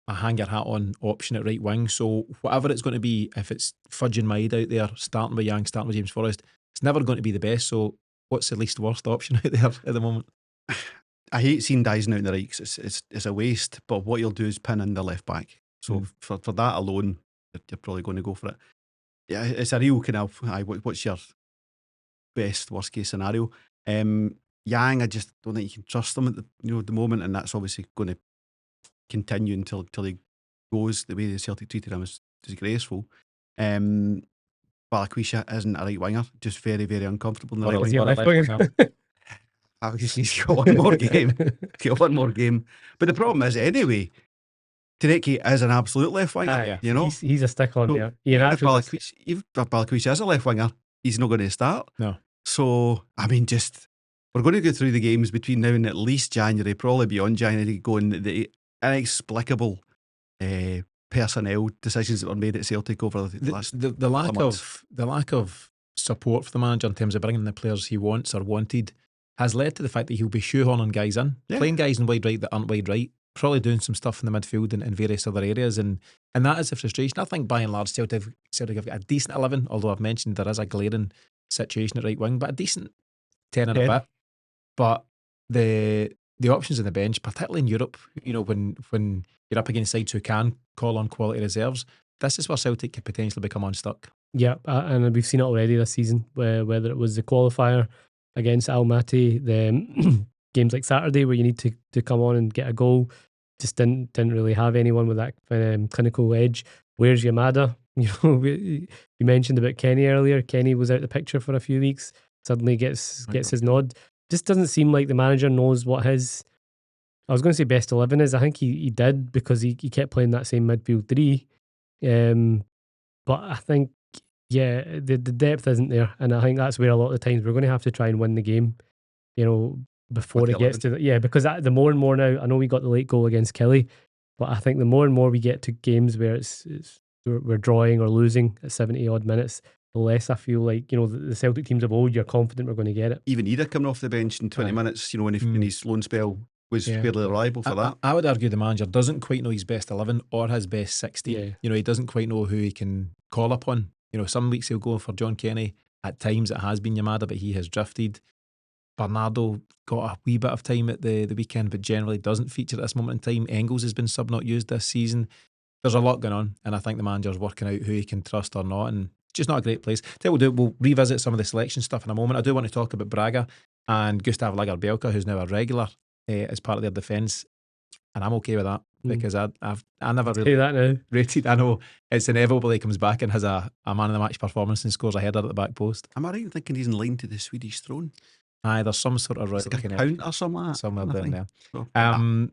hang your hat on option at right wing. So whatever it's going to be, if it's fudging Maid out there, starting with Yang, starting with James Forrest, it's never going to be the best. So what's the least worst option out there at the moment? I hate seeing Dyson out in the right 'cause it's a waste, but what you'll do is pin in the left back. So for that alone, you're probably going to go for it. Yeah, it's a real kind of, what's your best, worst case scenario? Yang, I just don't think you can trust him at the moment, and that's obviously going to continue until he goes. The way the Celtic treated him is disgraceful. Balikwisha isn't a right winger, just very, very uncomfortable in the right Is he wing. a left winger? He's got one more game. He's got one more game. But the problem is, anyway, Tareki is an absolute left winger. You know, he's a stick on So, there. if Balikwisha is a left winger, he's not going to start. No. So, I mean, we're going to go through the games between now and at least January, probably beyond January, going the inexplicable personnel decisions that were made at Celtic over the last the lack of support for the manager in terms of bringing the players he wants or wanted has led to the fact that he'll be shoehorning guys in, playing guys in wide right that aren't wide right, probably doing some stuff in the midfield and in various other areas, and that is a frustration. I think by and large Celtic have got a decent 11, although I've mentioned there is a glaring situation at right wing, but a decent 10 and a bit. But the options on the bench, particularly in Europe, when you're up against sides who can call on quality reserves, this is where Celtic could potentially become unstuck. Yeah, and we've seen it already this season, whether it was the qualifier against Almaty, the games like Saturday where you need to come on and get a goal, just didn't really have anyone with that clinical edge. Where's Yamada? You mentioned about Kenny earlier. Kenny was out the picture for a few weeks, suddenly gets his nod. Just doesn't seem like the manager knows what his, I was going to say best 11 is. I think he did, because he kept playing that same midfield three. But I think, the depth isn't there. And I think that's where a lot of the times we're going to have to try and win the game, before it gets to because the more and more now, I know we got the late goal against Kelly, but I think the more and more we get to games where we're drawing or losing at 70 odd minutes, the less I feel like, the Celtic teams of old, you're confident we're going to get it. Even Ida coming off the bench in 20 minutes, when in his loan spell was fairly reliable for that. I would argue the manager doesn't quite know his best 11 or his best 16. He doesn't quite know who he can call upon. Some weeks he'll go for John Kenny. At times it has been Yamada, but he has drifted. Bernardo got a wee bit of time at the weekend, but generally doesn't feature at this moment in time. Engels has been sub not used this season. There's a lot going on, and I think the manager's working out who he can trust or not, and just not a great place. We'll revisit some of the selection stuff in a moment. I do want to talk about Braga and Gustav Lagerbielke, who's now a regular as part of their defence, and I'm okay with that because I never really that now. rated. I know it's inevitable he comes back and has a man of the match performance and scores a header at the back post. Am I right in thinking he's in line to the Swedish throne? Aye, there's some sort of like a count or something like that. Somewhere down there. So,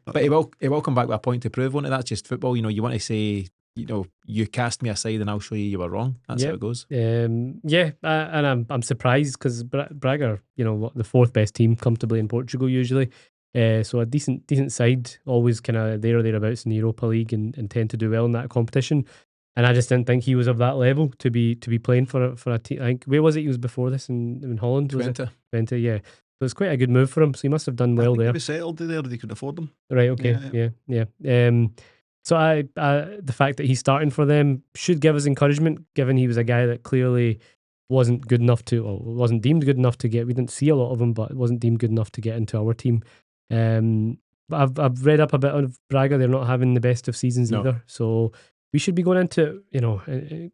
but he will come back with a point to prove, won't it? That's just football. You want to say, you cast me aside and I'll show you were wrong. That's how it goes. And I'm surprised because Braga, the fourth best team comfortably in Portugal usually. So a decent side, always kind of there or thereabouts in the Europa League and tend to do well in that competition. And I just didn't think he was of that level to be playing for a team. I think, where was it he was before this in Holland? Twente, yeah. So it's quite a good move for him. So he must have done well there. He was settled there; they could afford him. Right. Okay. Yeah. So the fact that he's starting for them should give us encouragement, given he was a guy that clearly wasn't good enough wasn't deemed good enough to get. We didn't see a lot of him, but wasn't deemed good enough to get into our team. But I've read up a bit on Braga. They're not having the best of seasons either. So we should be going into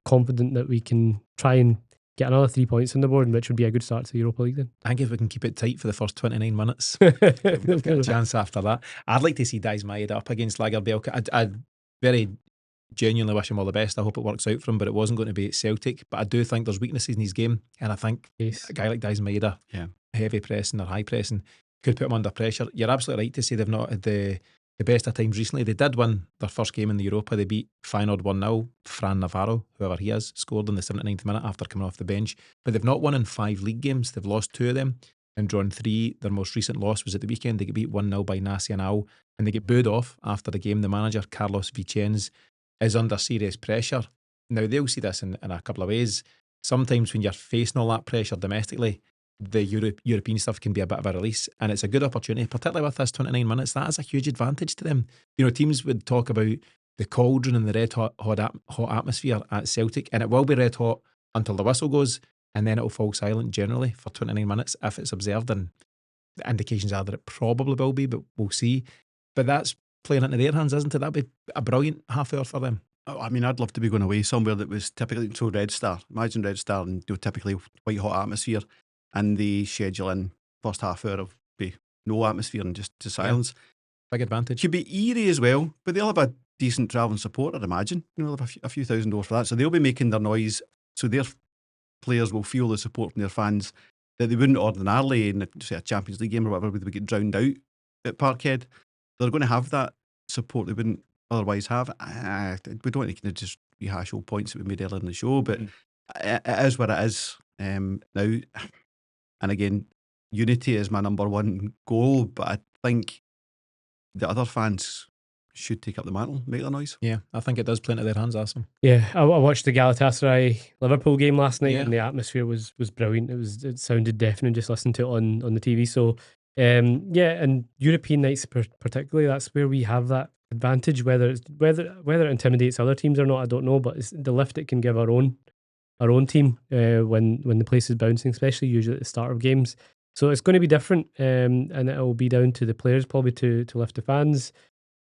confident that we can try and get another 3 points on the board, which would be a good start to the Europa League then. I think if we can keep it tight for the first 29 minutes, we've got a chance after that. I'd like to see Dais Maeda up against Lagerbielke. I'd very genuinely wish him all the best. I hope it works out for him, but it wasn't going to be at Celtic. But I do think there's weaknesses in his game, and I think a guy like Dais Maeda, heavy pressing or high pressing, could put him under pressure. You're absolutely right to say they've not had the best of times recently. They did win their first game in the Europa. They beat Feyenoord 1-0. Fran Navarro, whoever he is, scored in the 79th minute after coming off the bench. But they've not won in 5 league games. They've lost 2 of them and drawn 3. Their most recent loss was at the weekend. They get beat 1-0 by Nacional and they get booed off after the game. The manager, Carlos Vicens, is under serious pressure. Now, they'll see this in a couple of ways. Sometimes when you're facing all that pressure domestically, the European stuff can be a bit of a release, and it's a good opportunity, particularly with this 29 minutes. That is a huge advantage to them. Teams would talk about the cauldron and the hot atmosphere at Celtic, and it will be red hot until the whistle goes, and then it will fall silent generally for 29 minutes if it's observed, and the indications are that it probably will be, but we'll see. But that's playing into their hands, isn't it? That'd be a brilliant half hour for them. Oh, I mean, I'd love to be going away somewhere that was typically so Red Star. Imagine Red Star and typically white hot atmosphere, and they schedule in first half hour of be no atmosphere and just to silence. Big advantage. Could be eerie as well, but they'll have a decent travelling support, I'd imagine. They'll have a few thousand dollars for that, so they'll be making their noise, so their players will feel the support from their fans that they wouldn't ordinarily in, say, a Champions League game or whatever, where they would get drowned out at Parkhead. They're going to have that support they wouldn't otherwise have. We don't want to kind of just rehash old points that we made earlier in the show, but it is what it is now. And again, unity is my number one goal, but I think the other fans should take up the mantle, make their noise. Yeah, I think it does play into their hands, awesome. Yeah, I watched the Galatasaray Liverpool game last night, Yeah. and the atmosphere was brilliant. It sounded deafening just listening to it on the TV. So yeah, and European nights particularly, that's where we have that advantage. Whether it intimidates other teams or not, I don't know. But it's the lift it can give our own team when the place is bouncing, especially usually at the start of games. So it's going to be different, and it will be down to the players probably to lift the fans.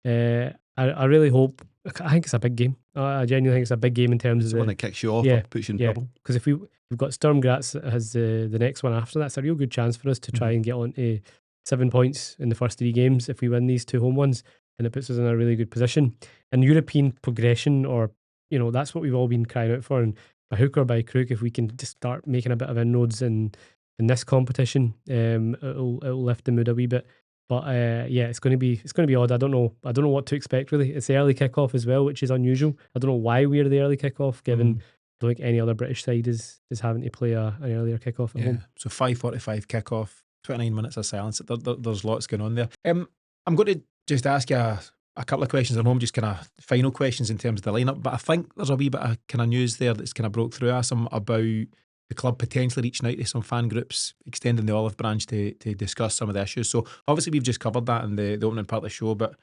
I really hope. I think it's a big game. I genuinely think it's a big game in terms It's of the one that kicks you off or puts you in trouble. Because if we've got Sturm Graz that has the next one after, that's a real good chance for us to try and get on to 7 points in the first 3 games if we win these 2 home ones, and it puts us in a really good position. And European progression, or that's what we've all been crying out for. And by hook or by crook, if we can just start making a bit of inroads in this competition, it'll lift the mood a wee bit. But yeah, it's going to be odd. I don't know what to expect really. It's the early kickoff as well, which is unusual. I don't know why we're the early kickoff, given I don't think any other British side is having to play an earlier kickoff at home. So 5:45 kickoff, 29 minutes of silence. There's lots going on there. I'm going to just ask you a couple of questions at home, just kind of final questions in terms of the lineup. But I think there's a wee bit of kind of news there that's kind of broke through us about the club potentially reaching out to some fan groups, extending the olive branch to discuss some of the issues. So obviously we've just covered that in the opening part of the show, but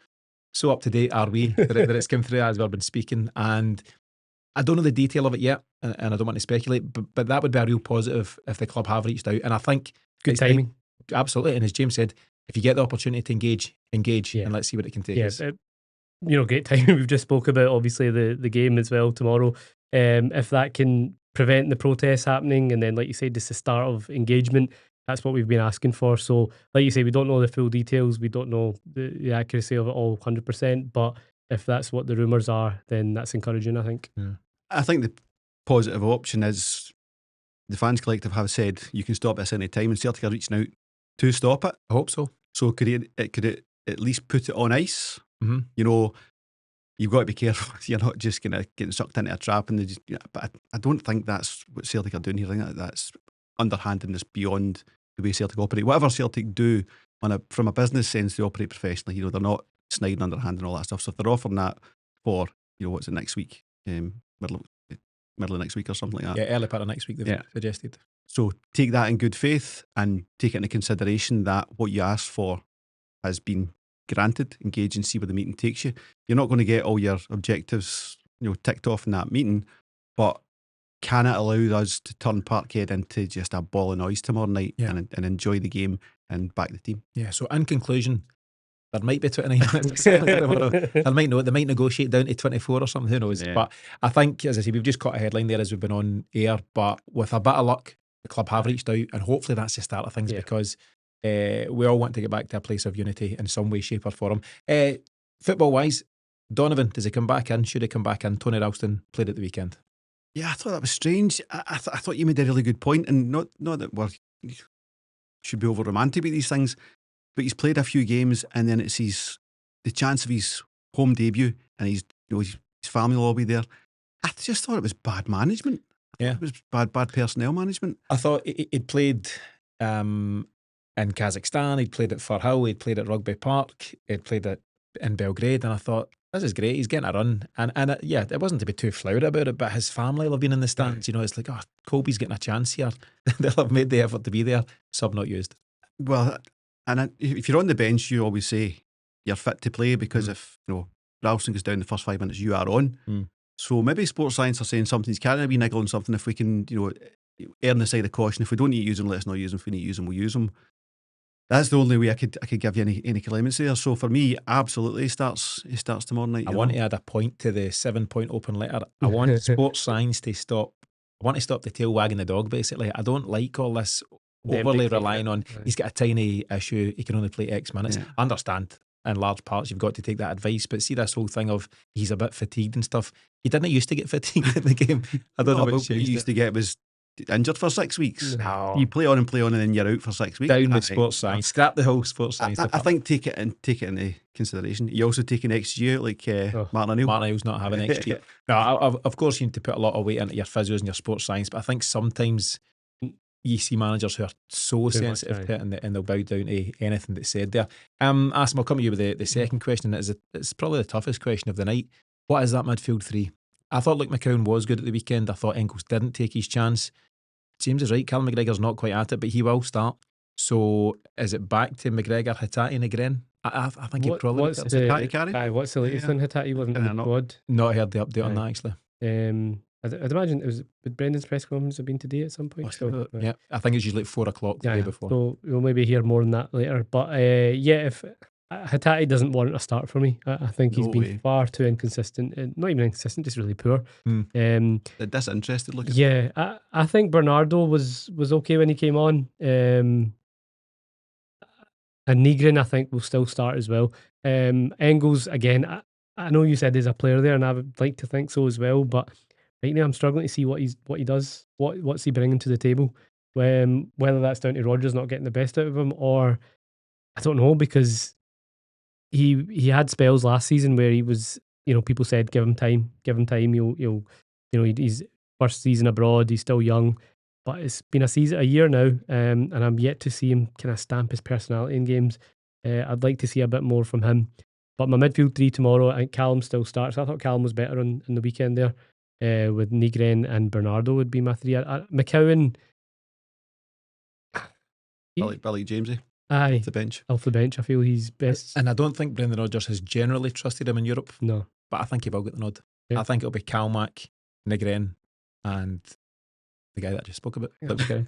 so up to date are we that it's come through as we've been speaking? And I don't know the detail of it yet, and I don't want to speculate, but that would be a real positive if the club have reached out. And I think good timing. Absolutely. And as James said, if you get the opportunity to engage, and let's see what it can take us. Great timing. We've just spoke about obviously the game as well tomorrow. If that can prevent the protests happening, and then like you said, just the start of engagement, that's what we've been asking for. So like you say, we don't know the full details, we don't know the accuracy of it all 100%, but if that's what the rumours are, then that's encouraging, I think. I think the positive option is the Fans Collective have said you can stop this any time, and Celtic are reaching out to stop it. I hope so. So could it at least put it on ice? Mm-hmm. You've got to be careful. You're not just going to get sucked into a trap. And but I don't think that's what Celtic are doing here. I think that's underhandedness beyond the way Celtic operate. Whatever Celtic do from a business sense, they operate professionally. They're not sniding underhand and all that stuff. So if they're offering that for, what's it, next week, middle of next week or something like that. Yeah, early part of next week they've suggested. So take that in good faith and take it into consideration that what you asked for has been granted. Engage and see where the meeting takes you. You're not going to get all your objectives, ticked off in that meeting, but can it allow us to turn Parkhead into just a ball of noise tomorrow night and enjoy the game and back the team? Yeah. So in conclusion, there might be 29 minutes tomorrow. They might negotiate down to 24 or something. Who knows? Yeah. But I think, as I say, we've just caught a headline there as we've been on air. But with a bit of luck, the club have reached out, and hopefully that's the start of things because we all want to get back to a place of unity in some way, shape or form. Football-wise, Donovan, does he come back in? Should he come back in? Tony Ralston played at the weekend. Yeah, I thought that was strange. I thought you made a really good point, and not that we should be over romantic with these things, but he's played a few games, and then it's the chance of his home debut, and his family will all be there. I just thought it was bad management. Yeah, it was bad personnel management. I thought he'd played in Kazakhstan, he'd played at Firhill, he'd played at Rugby Park, he'd played in Belgrade, and I thought, this is great, he's getting a run. And it wasn't to be too flowery about it, but his family will have been in the stands. It's like, Colby's getting a chance here. They'll have made the effort to be there. Sub not used. Well, and if you're on the bench, you always say you're fit to play because if Ralston goes down the first 5 minutes, you are on. So maybe sports science are saying something's carrying a wee niggle on something. If we can, err on the side of caution. If we don't need to use them, let us not use them. If we need to use them, we'll use them. That's the only way I could give you any clemency there. So for me, absolutely, he starts tomorrow night. I want to add a point to the 7-point open letter. I want sports science to stop. I want to stop the tail wagging the dog, basically. I don't like all this overly relying on, he's got a tiny issue, he can only play X minutes. Yeah. I understand in large parts you've got to take that advice, but see this whole thing of he's a bit fatigued and stuff. He didn't used to get fatigued in the game. I don't know what he used to get was injured for 6 weeks. No. You play on and then you're out for 6 weeks. Down with sports science. Scrap the whole sports science. I think take it into consideration. You also taking XG out like Martin O'Neill. Martin O'Neill's not having XG. No, of course you need to put a lot of weight into your physios and your sports science, but I think sometimes you see managers who are so sensitive to it and they'll bow down to anything that's said there. Asim, I'll come to you with the second question. It's probably the toughest question of the night. What is that midfield three? I thought Luke McCowan was good at the weekend. I thought Engels didn't take his chance. James is right, Callum McGregor's not quite at it, but he will start. So is it back to McGregor, Hatate and again? I think he probably what's the carry? what's the latest on Hatate? Wasn't in the squad. Not heard the update on that actually. I'd imagine would Brendan's press conference have been today at some point? Yeah, I think it's usually 4 o'clock the day before. So we'll maybe hear more on that later. But if Hatate doesn't warrant a start for me, I think he's been far too inconsistent. Not even inconsistent, just really poor. Disinterested looking. Yeah, I think Bernardo was okay when he came on. And Nygren, I think, will still start as well. Engels, again, I know you said there's a player there, and I would like to think so as well, but right now I'm struggling to see what he does. What's he bringing to the table? Whether that's down to Rodgers not getting the best out of him, or I don't know, because he had spells last season where he was, people said give him time. He's first season abroad, he's still young, but it's been a year now, and I'm yet to see him kind of stamp his personality in games. I'd like to see a bit more from him. But my midfield three tomorrow, I think Callum still starts. I thought Callum was better on the weekend there. With Nygren and Bernardo would be my three. McCowan, Billy Jamesy. Aye, off the bench. I feel he's best. And I don't think Brendan Rodgers has generally trusted him in Europe. No. But I think he will get the nod. Yeah. I think it'll be Kalmack, Nygren, and the guy that I just spoke about. Okay.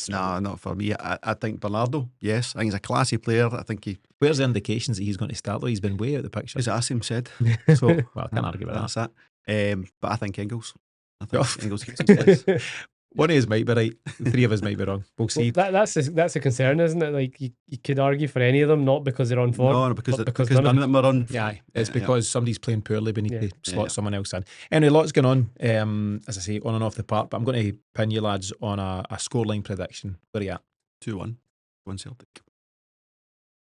No, not for me. I think Bernardo, yes. I think he's a classy player. I think Where's the indications that he's going to start though? He's been way out of the picture. as Asim said. So, well, I can't argue with that. That's that. But I think Engels. Engels gets his place. One of us might be right. 3 of us might be wrong. We'll see. Well, that's a concern, isn't it? Like you could argue for any of them, not because they're on form. No, because none of them are on. Yeah, it's because somebody's playing poorly. We need to slot someone else in. Anyway, lots going on. As I say, on and off the park. But I'm going to pin you lads on a scoreline prediction. Where are you at? 2-1. 1 Celtic.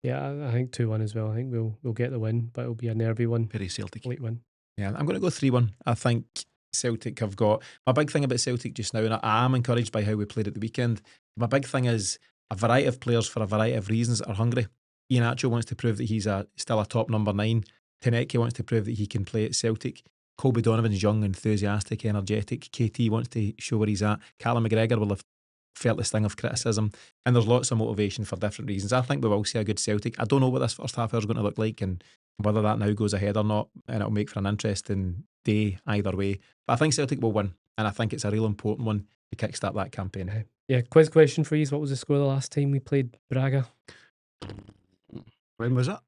Yeah, I think 2-1 as well. I think we'll get the win, but it'll be a nervy one. Very Celtic. Late win. Yeah, I'm going to go 3-1. I think Celtic have got... My big thing about Celtic just now, and I am encouraged by how we played at the weekend, my big thing is a variety of players for a variety of reasons are hungry. Ian Acho wants to prove that he's still a top number 9. Teneke wants to prove that he can play at Celtic. Colby Donovan's young, enthusiastic, energetic. KT wants to show where he's at. Callum McGregor will have felt the sting of criticism, and there's lots of motivation for different reasons. I think we will see a good Celtic. I don't know what this first half hour is going to look like and whether that now goes ahead or not, and it'll make for an interesting day either way. But I think Celtic will win, and I think it's a real important one to kickstart that campaign. Yeah, quiz question for you. What was the score the last time we played Braga? When was it?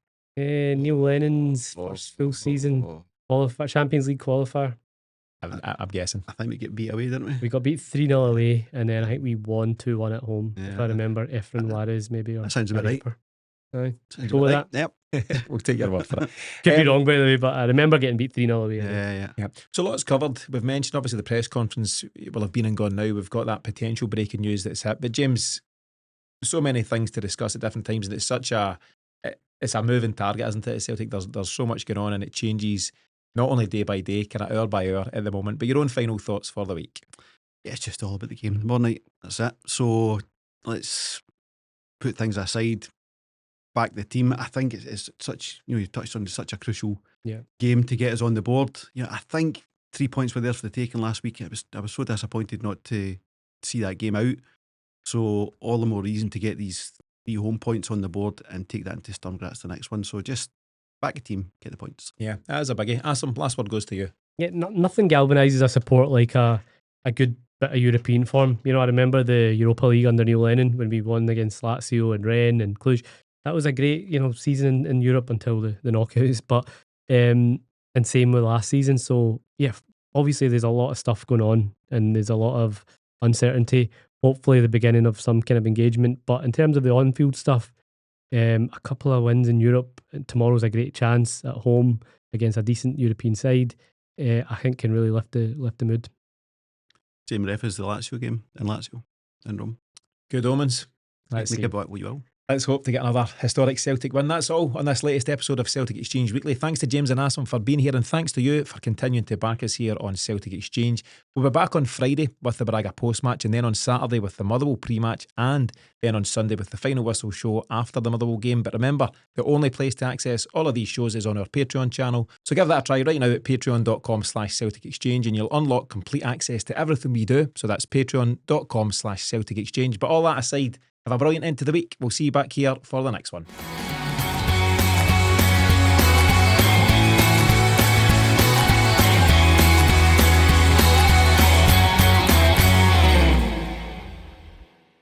Neil Lennon's first full season Champions League qualifier. I'm guessing. I think we get beat away, didn't we? We got beat 3-0 away, and then I think we won 2-1 at home. Yeah. If I remember, Efren Juarez maybe. Or that sounds about right. Aye. Sounds Go with right. that. Yep. We'll take your word for it. Could be wrong, by the way, but I remember getting beat 3-0 away. Yeah. So lots covered. We've mentioned obviously the press conference will have been and gone now. We've got that potential breaking news that's hit. But James, so many things to discuss at different times, and it's a moving target, isn't it? At Celtic, there's so much going on, and it changes not only day by day, kind of hour by hour at the moment. But your own final thoughts for the week? Yeah, it's just all about the game tomorrow night. That's it. So let's put things aside. Back the team. I think it's such, you've touched on such a crucial game to get us on the board. I think 3 points were there for the taking last week. I was so disappointed not to see that game out. So all the more reason to get these 3 home points on the board and take that into Sturm Graz the next one. So just back the team, get the points. Yeah, that is a biggie. Asim, last word goes to you. Yeah, nothing galvanises a support like a good bit of European form. You know, I remember the Europa League under Neil Lennon when we won against Lazio and Rennes and Cluj. That was a great, season in Europe until the knockouts. But and same with last season. So yeah, obviously there's a lot of stuff going on and there's a lot of uncertainty. Hopefully the beginning of some kind of engagement. But in terms of the on-field stuff, a couple of wins in Europe. Tomorrow's a great chance at home against a decent European side. I think can really lift the mood. Same ref as the Lazio game in Lazio in Rome. Good omens. Make it what you will. Let's hope to get another historic Celtic win. That's all on this latest episode of Celtic Exchange Weekly. Thanks to James and Asim for being here, and thanks to you for continuing to back us here on Celtic Exchange. We'll be back on Friday with the Braga post-match, and then on Saturday with the Motherwell pre-match, and then on Sunday with the final whistle show after the Motherwell game. But remember, the only place to access all of these shows is on our Patreon channel. So give that a try right now at patreon.com/Celtic Exchange, and you'll unlock complete access to everything we do. So that's patreon.com/Celtic Exchange. But all that aside, have a brilliant end to the week. We'll see you back here for the next one.